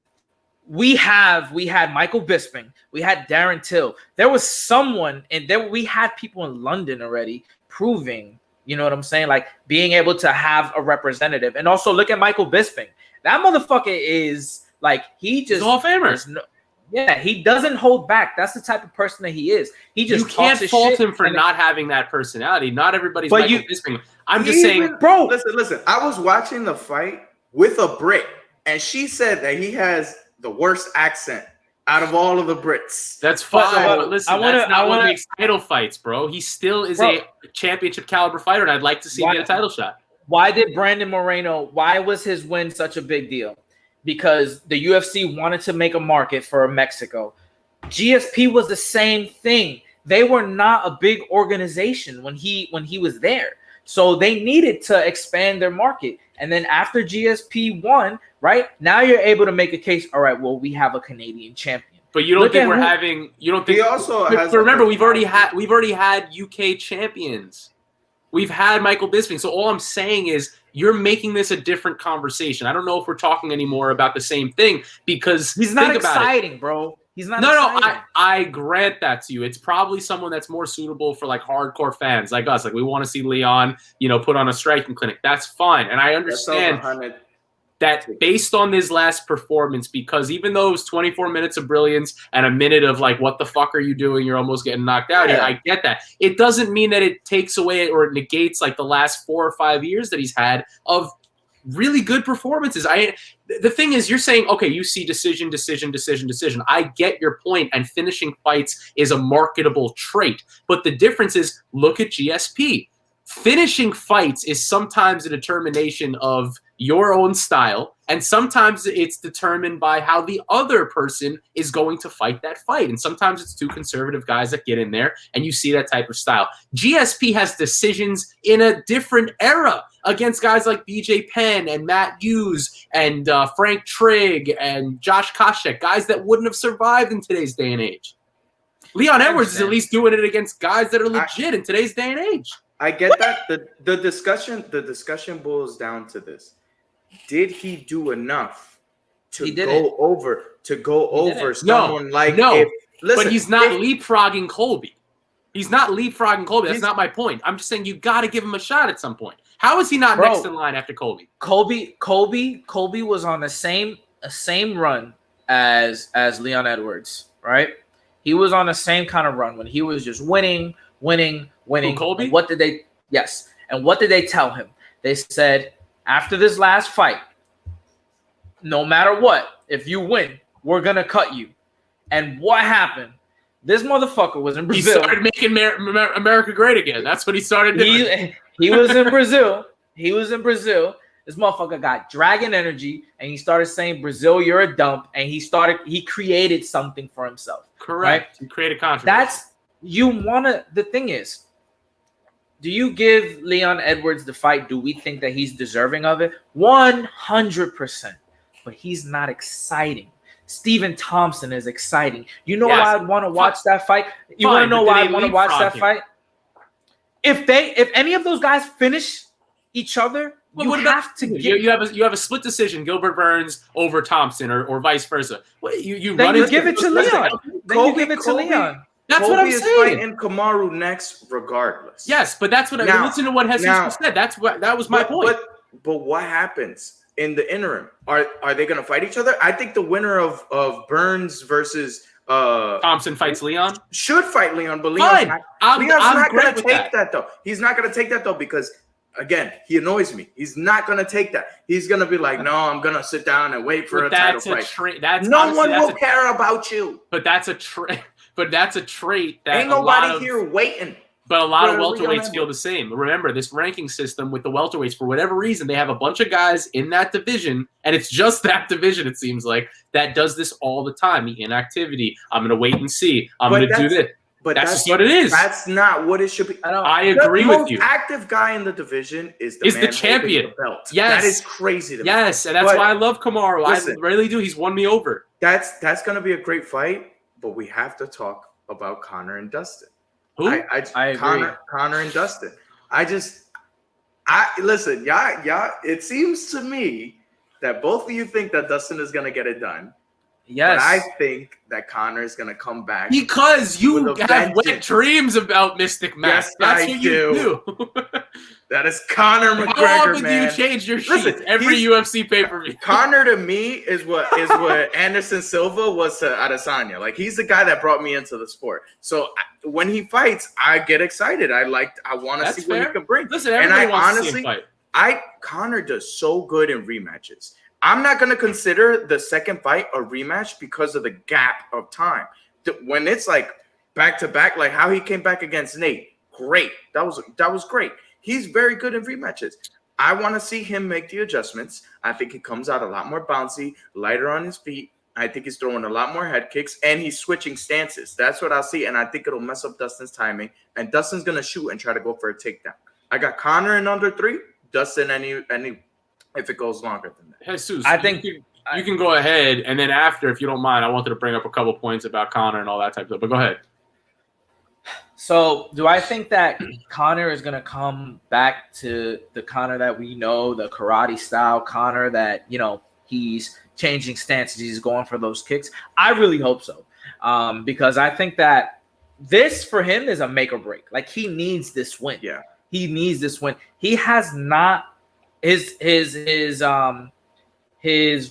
we had Michael Bisping, we had Darren Till. There was someone, and we had people in London already proving, you know what I'm saying? Like being able to have a representative. And also look at Michael Bisping. That motherfucker is like, he's Hall of Famer. He doesn't hold back. That's the type of person that he is. He just you can't fault him for not having that personality. Not everybody's Michael Bisping. I'm just saying, bro. Listen. I was watching the fight with a Brit, and she said that he has the worst accent out of all of the Brits. That's fine. But listen, that's not what makes title fights, bro. He still is a championship caliber fighter, and I'd like to see him get a title shot. Why did Brandon Moreno? Why was his win such a big deal? Because the UFC wanted to make a market for Mexico. GSP was the same thing. They were not a big organization when he was there. So they needed to expand their market. And then after GSP won, right, now you're able to make a case. All right, well, we have a Canadian champion. But you don't think we're having? You don't think? He also has. Remember, we've already had UK champions. We've had Michael Bisping. So all I'm saying is you're making this a different conversation. I don't know if we're talking anymore about the same thing because he's not exciting, bro. He's not. No, I grant that to you. It's probably someone that's more suitable for like hardcore fans like us. Like we want to see Leon, put on a striking clinic. That's fine, and I understand that based on his last performance, because even though it was 24 minutes of brilliance and a minute of like, what the fuck are you doing? You're almost getting knocked out here. I get that. It doesn't mean that it takes away or it negates like the last 4 or 5 years that he's had of really good performances. The thing is, you're saying, okay, you see decision. I get your point, and finishing fights is a marketable trait. But the difference is, look at GSP. Finishing fights is sometimes a determination of your own style, and sometimes it's determined by how the other person is going to fight that fight. And sometimes it's two conservative guys that get in there, and you see that type of style. GSP has decisions in a different era against guys like BJ Penn and Matt Hughes and Frank Trigg and Josh Koscheck, guys that wouldn't have survived in today's day and age. Leon Edwards is at least doing it against guys that are legit in today's day and age. I get that. The discussion boils down to this. Did he do enough to go over someone like no? But he's not leapfrogging Colby. He's not leapfrogging Colby. That's not my point. I'm just saying you got to give him a shot at some point. How is he not next in line after Colby? Colby was on the same run as Leon Edwards, right? He was on the same kind of run when he was just winning. Who, Colby? And what did they tell him? They said, after this last fight, no matter what, if you win, we're going to cut you. And what happened? This motherfucker was in Brazil. He started making America great again. That's what he started doing. He was in Brazil. This motherfucker got dragon energy, and he started saying, "Brazil, you're a dump." And he created something for himself. Correct. Right? He created controversy. The thing is, do you give Leon Edwards the fight? Do we think that he's deserving of it? 100%. But he's not exciting. Stephen Thompson is exciting. You know why I'd want to watch that fight? You want to know why I want to watch that fight? If any of those guys finish each other, you have a split decision, Gilbert Burns over Thompson or vice versa. You give it to Leon. Then you give it to Leon. That's what I'm saying. Kobe is fighting Kamaru next, regardless. Yes, but that's what I listen to what Jesus said. That was my point. But what happens in the interim? Are they going to fight each other? I think the winner of Burns versus Thompson fights Leon should fight Leon, but Leon's not going to take that though. He's not going to take that though because again, he annoys me. He's not going to take that. He's going to be like, no, I'm going to sit down and wait for a title fight. No one will care about you. But that's a trait. But that's a trait that ain't nobody here waiting. But a lot of welterweights feel the same. Remember, this ranking system with the welterweights, for whatever reason, they have a bunch of guys in that division, and it's just that division, it seems like, that does this all the time. The inactivity. I'm going to wait and see. I'm going to do this. But that's just what it is. That's not what it should be. I agree with you. The most active guy in the division is the champion. The belt. Yes. That is crazy to me. Yes, and that's why I love Kamaru. I really do. He's won me over. That's going to be a great fight, but we have to talk about Conor and Dustin. Who? I agree. Conor and Dustin. Listen, y'all. It seems to me that both of you think that Dustin is gonna get it done. Yes, but I think that Conor is gonna come back because you have wet dreams about Mystic Max. Yes, that's what you do. That is Conor McGregor, How often man. do you change your sheets every UFC pay-per-view? Conor to me is what Anderson Silva was to Adesanya. Like he's the guy that brought me into the sport. So when he fights, I get excited. I want to see what he can bring. Listen, everybody wants to see him fight. Conor does so good in rematches. I'm not going to consider the second fight a rematch because of the gap of time. When it's like back to back, like how he came back against Nate, great. That was great. He's very good in rematches. I want to see him make the adjustments. I think he comes out a lot more bouncy, lighter on his feet. I think he's throwing a lot more head kicks, and he's switching stances. That's what I'll see, and I think it'll mess up Dustin's timing. And Dustin's going to shoot and try to go for a takedown. I got Conor in under 3. Dustin, any if it goes longer than that. Jesus, I think you can go ahead, and then after, if you don't mind, I wanted to bring up a couple points about Conor and all that type of stuff. But go ahead. So, do I think that Conor is going to come back to the Conor that we know, the karate style Conor that, he's changing stances, he's going for those kicks? I really hope so. Because I think that this for him is a make or break. Like he needs this win. Yeah. He needs this win. He has not his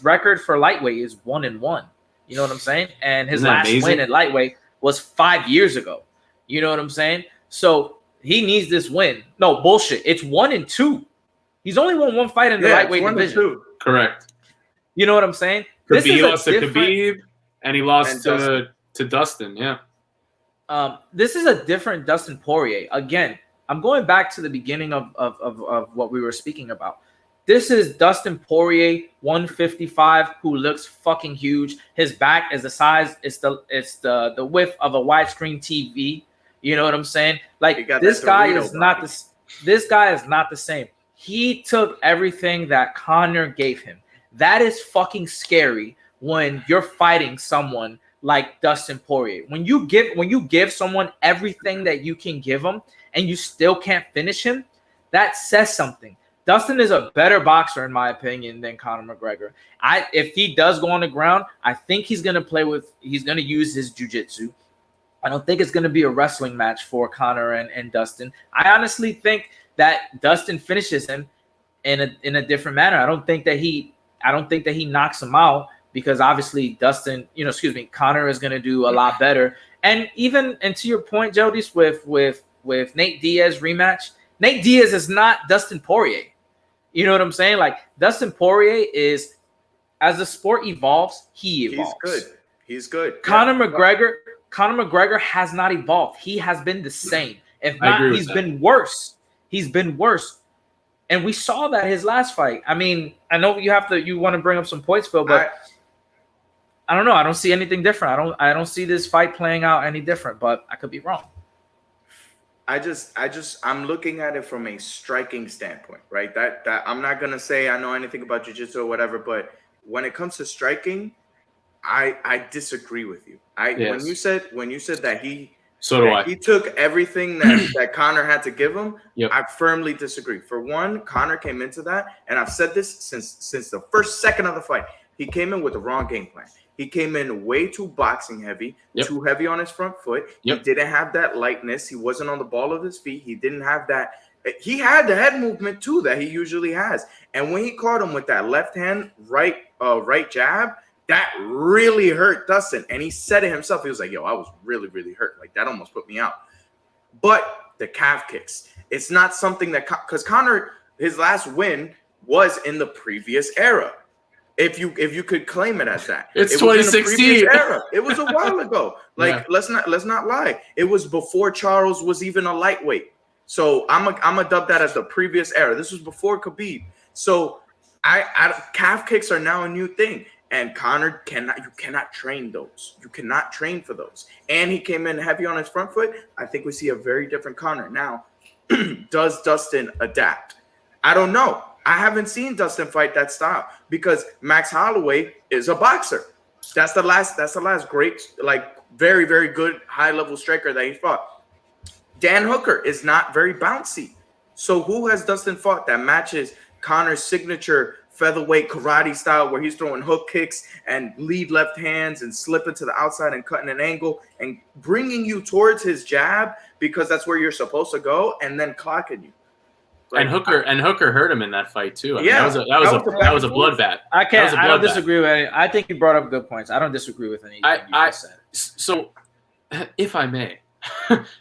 record for lightweight is 1-1. You know what I'm saying? And his last win at lightweight was 5 years ago. You know what I'm saying? So he needs this win. No bullshit. It's 1-2. He's only won one fight in the lightweight division. Correct. You know what I'm saying? He lost to Khabib, and he lost to Dustin. Yeah. This is a different Dustin Poirier. Again, I'm going back to the beginning of what we were speaking about. This is Dustin Poirier, 155, who looks fucking huge. His back is the size, it's the width of a widescreen TV. You know what I'm saying? Like this guy is not the same. He took everything that Conor gave him. That is fucking scary when you're fighting someone like Dustin Poirier. When you give someone everything that you can give them and you still can't finish him, that says something. Dustin is a better boxer, in my opinion, than Conor McGregor. If he does go on the ground, I think he's going to use his jiu-jitsu. I don't think it's going to be a wrestling match for Conor and Dustin. I honestly think that Dustin finishes him in a different manner. I don't think that he knocks him out because obviously Conor is going to do a lot better. And to your point, Jeurys, with Nate Diaz rematch, Nate Diaz is not Dustin Poirier. You know what I'm saying? Like Dustin Poirier is, as the sport evolves, he evolves. He's good. Conor McGregor has not evolved. He has been the same. If not, he's been worse. He's been worse. And we saw that his last fight. I mean, I know you want to bring up some points, Phil, but I don't know. I don't see anything different. I don't see this fight playing out any different, but I could be wrong. I'm looking at it from a striking standpoint, right? That I'm not gonna say I know anything about jiu-jitsu or whatever, but when it comes to striking, I disagree with you. When you said that he took everything that Conor had to give him, I firmly disagree. For one, Conor came into that, and I've said this since the first second of the fight. He came in with the wrong game plan. He came in way too boxing heavy, too heavy on his front foot. He didn't have that lightness. He wasn't on the ball of his feet. He didn't have that. He had the head movement too that he usually has. And when he caught him with that left hand, right jab, that really hurt Dustin. And he said it himself. He was like, yo, I was really, really hurt. Like that almost put me out. But the calf kicks, it's not something that, because Conor, his last win was in the previous era. If you could claim it as that, it's 2016. It was a while ago. Like let's not lie. It was before Charles was even a lightweight. So I'm a dub that as the previous era. This was before Khabib. So calf kicks are now a new thing, and Conor cannot train those. You cannot train for those. And he came in heavy on his front foot. I think we see a very different Conor now. Does Dustin adapt? I don't know. I haven't seen Dustin fight that style because Max Holloway is a boxer. That's the last great, like very, very good high level striker that he fought. Dan Hooker is not very bouncy. So who has Dustin fought that matches Conor's signature featherweight karate style where he's throwing hook kicks and lead left hands and slipping to the outside and cutting an angle and bringing you towards his jab because that's where you're supposed to go and then clocking you. Like, and Hooker hurt him in that fight too. I mean, that was a bloodbath. I don't disagree with any. I think you brought up good points. I don't disagree with anything you just said. So, if I may,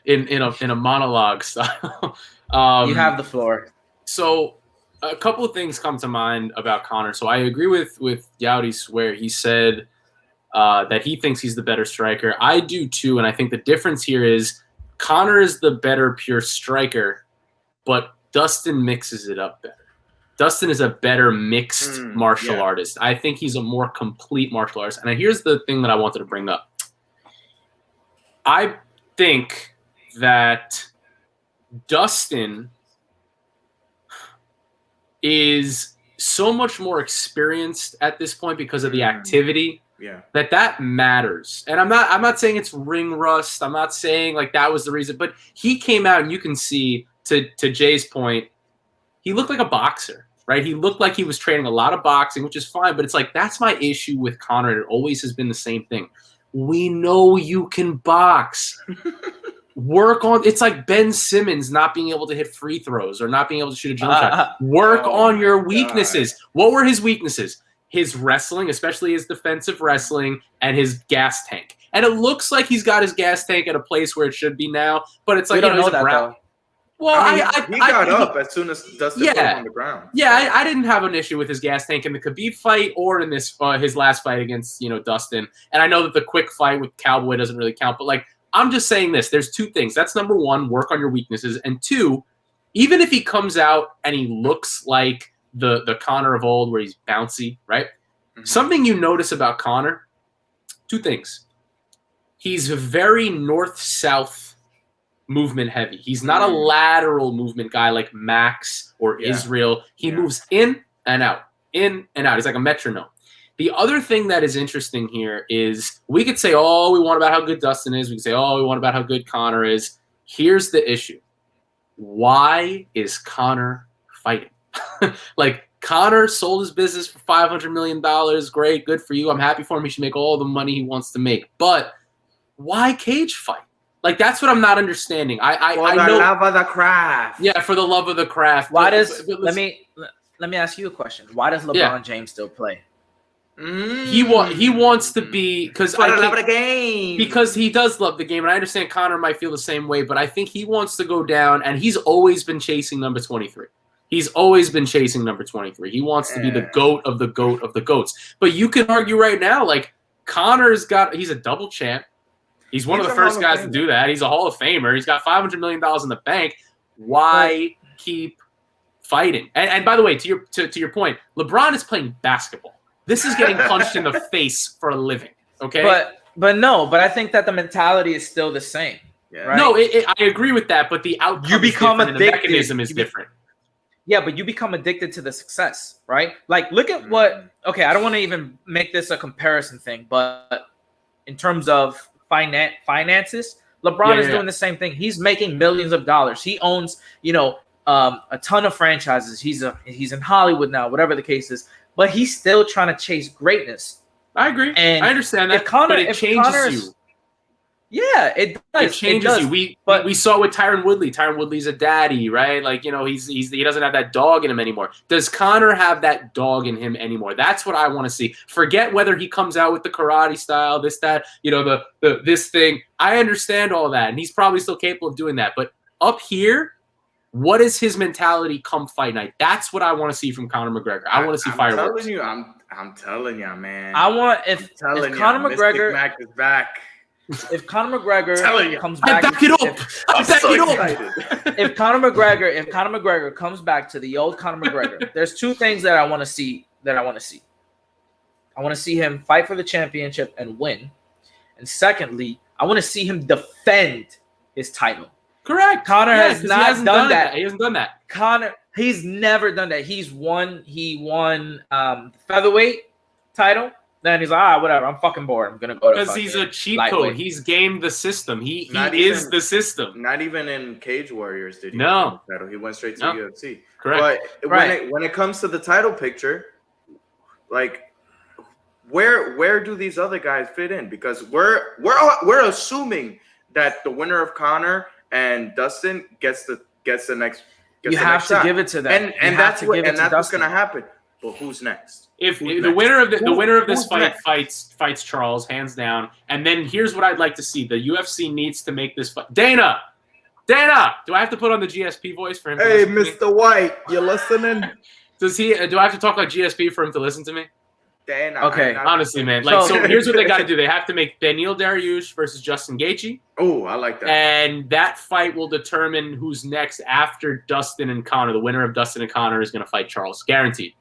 in a monologue style, you have the floor. So, a couple of things come to mind about Conor. So, I agree with Jeurys where he said that he thinks he's the better striker. I do too, and I think the difference here is Conor is the better pure striker, but Dustin mixes it up better. Dustin is a better mixed martial artist. I think he's a more complete martial artist. And here's the thing that I wanted to bring up. I think that Dustin is so much more experienced at this point because of the activity that matters. And I'm not saying it's ring rust. I'm not saying like that was the reason, but he came out and you can see to Jay's point, he looked like a boxer, right? He looked like he was training a lot of boxing, which is fine, but it's like that's my issue with Conor. It always has been the same thing. We know you can box. Work on it's like Ben Simmons not being able to hit free throws or not being able to shoot a jump shot. Work on your weaknesses. What were his weaknesses? His wrestling, especially his defensive wrestling, and his gas tank. And it looks like he's got his gas tank at a place where it should be now, but it's like we don't know that though. Well, he got up as soon as Dustin put him on the ground. Yeah, I didn't have an issue with his gas tank in the Khabib fight or in this his last fight against Dustin. And I know that the quick fight with Cowboy doesn't really count, but like I'm just saying this. There's two things. That's number one, work on your weaknesses, and two, even if he comes out and he looks like the Conor of old, where he's bouncy, right? Mm-hmm. Something you notice about Conor, two things. He's very north-south movement heavy. He's not a lateral movement guy like Max or Israel. He moves in and out, in and out. He's like a metronome. The other thing that is interesting here is we could say all we want about how good Dustin is. We could say all we want about how good Conor is. Here's the issue. Why is Conor fighting? Like Conor sold his business for $500 million. Great. Good for you. I'm happy for him. He should make all the money he wants to make. But why cage fight? Like that's what I'm not understanding. I know the love of the craft. Yeah, for the love of the craft. Why let me ask you a question. Why does LeBron James still play? He wants to be because I love the game. Because he does love the game, and I understand Conor might feel the same way, but I think he wants to go down, and he's always been chasing number 23. He's always been chasing number 23. He wants to be the GOAT of the GOAT of the GOATs. But you can argue right now, like, he's a double champ. He's one of the first guys to do that. He's a Hall of Famer. He's got $500 million in the bank. Why keep fighting? And by the way, to your point, LeBron is playing basketball. This is getting punched in the face for a living. Okay, but I think that the mentality is still the same. Yeah. Right? No, I agree with that, but the outcome you become is different, addicted. And the mechanism is different. Yeah, but you become addicted to the success, right? Like, look at what. Okay, I don't want to even make this a comparison thing, but in terms of finances, LeBron is doing the same thing. He's making millions of dollars. He owns, a ton of franchises. He's in Hollywood now, whatever the case is. But he's still trying to chase greatness. I agree. And I understand that. But it changes you. Yeah, it does. It changes you. We saw with Tyron Woodley. Tyron Woodley's a daddy, right? Like, he doesn't have that dog in him anymore. Does Conor have that dog in him anymore? That's what I want to see. Forget whether he comes out with the karate style, this, that, this thing. I understand all that, and he's probably still capable of doing that. But up here, what is his mentality come fight night? That's what I want to see from Conor McGregor. I want to see fireworks. I'm telling you, man. I want if Conor McGregor Mac is back. If Conor McGregor comes back, If Conor McGregor comes back to the old Conor McGregor, there's two things that I want to see. I want to see him fight for the championship and win, and secondly, I want to see him defend his title. Correct. Conor has not done that. He hasn't done that. Conor, he's never done that. He won featherweight title. Then he's like, whatever. I'm fucking bored. I'm gonna go to because he's a cheat code. He's gamed the system. He is the system. Not even in Cage Warriors did he? No, title. He went straight to UFC. Correct. But when it comes to the title picture, like, where do these other guys fit in? Because we're assuming that the winner of Conor and Dustin gets the next. You have to give it to them, and that's what's gonna happen. But who's next? If the winner of this fight fights Charles hands down, and then here's what I'd like to see: the UFC needs to make this fight. Dana, do I have to put on the GSP voice for him? Hey, Mr. White, you listening? Do I have to talk like GSP for him to listen to me? Dana, okay. Honestly, man. So here's what they got to do: they have to make Beneil Dariush versus Justin Gaethje. Oh, I like that. And that fight will determine who's next after Dustin and Conor. The winner of Dustin and Conor is going to fight Charles, guaranteed.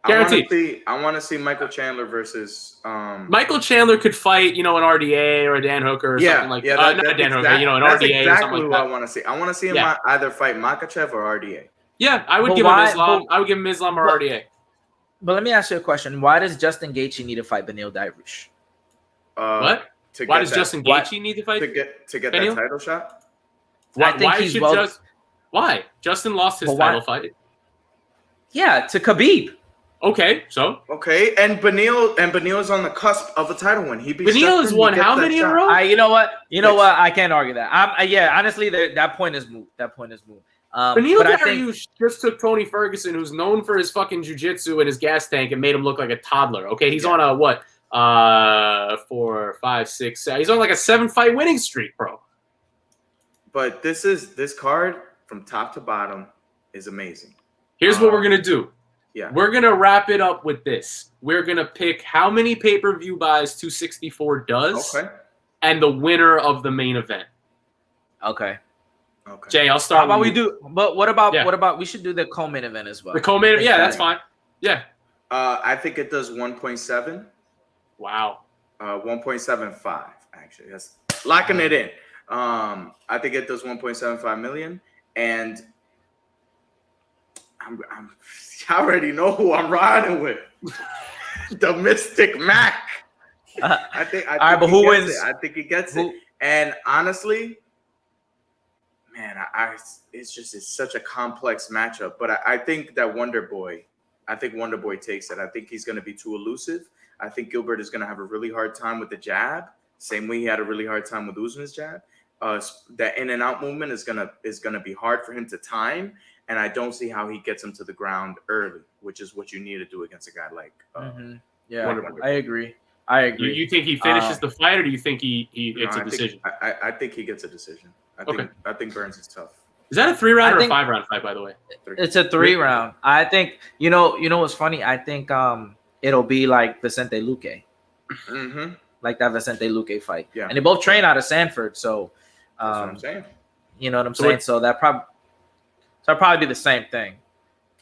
Guaranteed. I want to see Michael Chandler versus. Michael Chandler could fight, an RDA or a Dan Hooker or something like that. Not a Dan Hooker, an RDA or something like that. I want to see. I want to see him either fight Makhachev or RDA. Yeah, I would give him Islam. I would give him Islam or RDA. But let me ask you a question: why does Justin Gaethje need to fight Beneil Dariush? What? Why does Justin Gaethje need to fight to get that title shot? Why? Justin lost his title fight. Yeah, to Khabib. Okay, so and Beneil's on the cusp of a title win. Beneil has won how many in a row? You know what? I can't argue that. Honestly, that point is moot. Beneil Dariush just took Tony Ferguson, who's known for his fucking jiu-jitsu and his gas tank, and made him look like a toddler. Okay, he's on a what? 4, 5, 6, 7. He's on like a 7-fight winning streak, bro. But this card from top to bottom is amazing. Here's what we're gonna do. Yeah. We're going to wrap it up with this. We're going to pick how many pay-per-view buys 264 does and the winner of the main event. Okay. Jay, I'll start with you. But what about we should do the co-main event as well. The co-main event? Yeah, that's fine. Yeah. I think it does 1.7. Wow. 1.75 actually. That's locking it in. I think it does 1.75 million, and I already know who I'm riding with. The Mystic Mac. I think but who wins? I think he gets it. And honestly, man, it's such a complex matchup. But I think that Wonder Boy takes it. I think he's going to be too elusive. I think Gilbert is going to have a really hard time with the jab. Same way he had a really hard time with Usman's jab. That in and out movement is gonna be hard for him to time. And I don't see how he gets him to the ground early, which is what you need to do against a guy like. I agree. You think he finishes the fight, or do you think he gets a decision? I think he gets a decision. I think Burns is tough. Is that a 3-round or a think- 5-round fight, by the way? It's a 3-round. I think you know what's funny. I think it'll be like Vicente Luque, Mm-hmm. like that Vicente Luque fight. Yeah. And they both train out of Sanford, so That's what I'm saying. you know what I'm So saying. what- So that'll probably be the same thing,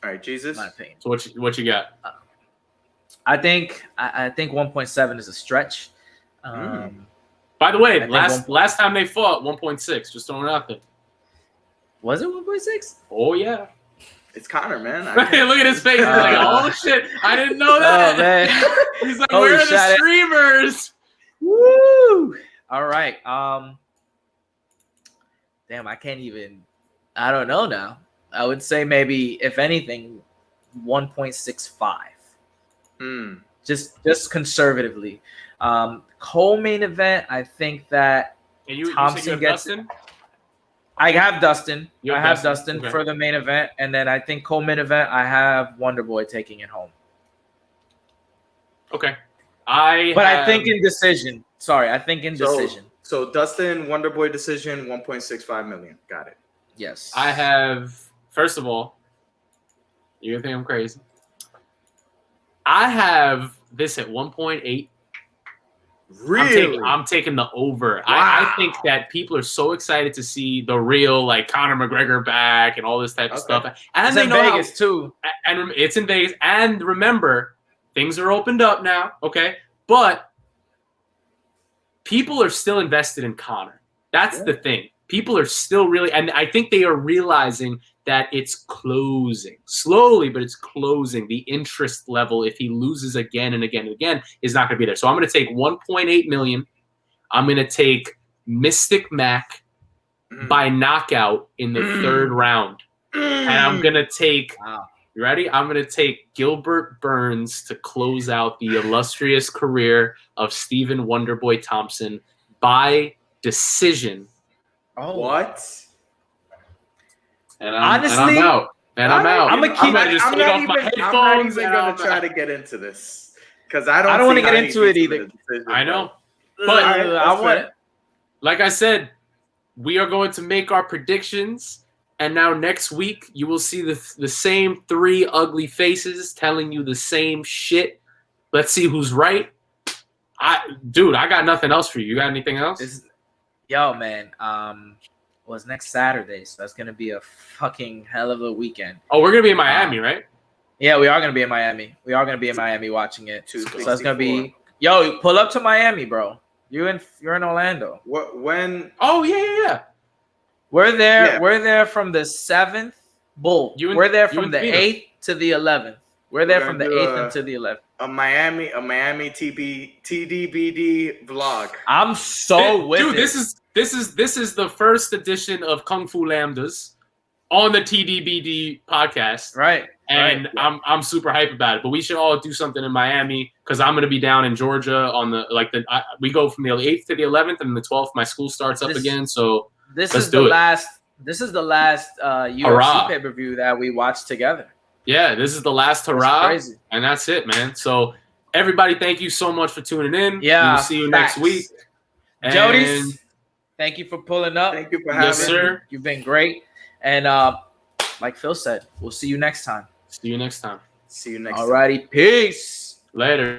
All right, Jesus. in my opinion. So what you got? I think 1.7 is a stretch. By the way, I think last time they fought, 1.6. Just throwing it out there. Was it 1.6? Oh yeah. It's Conor, man. Look at his face. He's like, oh shit, I didn't know that. Oh man. He's like, Holy where are the shit. streamers? Woo! All right. Damn, I can't even. I don't know now. I would say maybe, if anything, 1.65. Just conservatively. Co-main event, I think that And you Thompson said you have gets Dustin? I have Dustin. You I have have Dustin. Dustin Okay. for the main event, and then I think co-main event, I have Wonderboy taking it home. Okay. I think in decision. Sorry, I think in decision. So Dustin, Wonderboy decision, 1.65 million. Got it. Yes. I have, first of all, you're going to think I'm crazy. I have this at 1.8. Really? I'm taking the over. Wow. I think that people are so excited to see the real, like, Conor McGregor back and all this type of stuff. And it's they in know Vegas too. and it's in Vegas. And remember, things are opened up now, okay? But people are still invested in Conor. That's the thing. People are still really, and I think they are realizing that it's closing slowly, but it's closing. The interest level, if he loses again and again and again, is not going to be there. So I'm going to take 1.8 million. I'm going to take Mystic Mac by knockout in the third round. And I'm going to take, you ready? I'm going to take Gilbert Burns to close out the illustrious career of Stephen Wonderboy Thompson by decision. Oh, What? And I'm Honestly, out. And I'm out. I'm gonna keep- I'm gonna just take off my I'm not headphones. even and gonna I'm try out. to get into this because I don't want to see get how he into it beats him either. in a decision, I know. bro. But I want. like I said, we are going to make our predictions. And now next week, you will see the same 3 ugly faces telling you the same shit. Let's see who's right. Dude, I got nothing else for you. You got anything else? Yo, man. Was next Saturday, so that's gonna be a fucking hell of a weekend. Oh, we're going to be in Miami, right? Yeah, we are gonna be in Miami. We are gonna be in Miami watching it. So 264. that's gonna be. Yo, pull up to Miami, bro. You're in Orlando. What? When? Oh, yeah. We're there. Yeah. We're there from the 7th. Bull. We're there from the 8th to the 11th. We're there from the 8th until the 11th. A Miami TDBD vlog. I'm so with Dude, it. this is the first edition of Kung Fu Lambdas on the TDBD podcast. Right. And I'm super hype about it. But we should all do something in Miami because I'm gonna be down in Georgia on we go from the 8th to the 11th, and the 12th my school starts up again. So This let's is do the it. last. This is the last UFC Hurrah. pay-per-view that we watched together. yeah, this is the last That's hurrah, crazy. and that's it, man. So everybody, thank you so much for tuning in. Yeah, we'll see you next facts. week. And Jeurys, thank you for pulling up. Thank you for having yes, sir. You've been great. And like Phil said, we'll see you next time. See you next time. See you next time. Alrighty, peace. Later.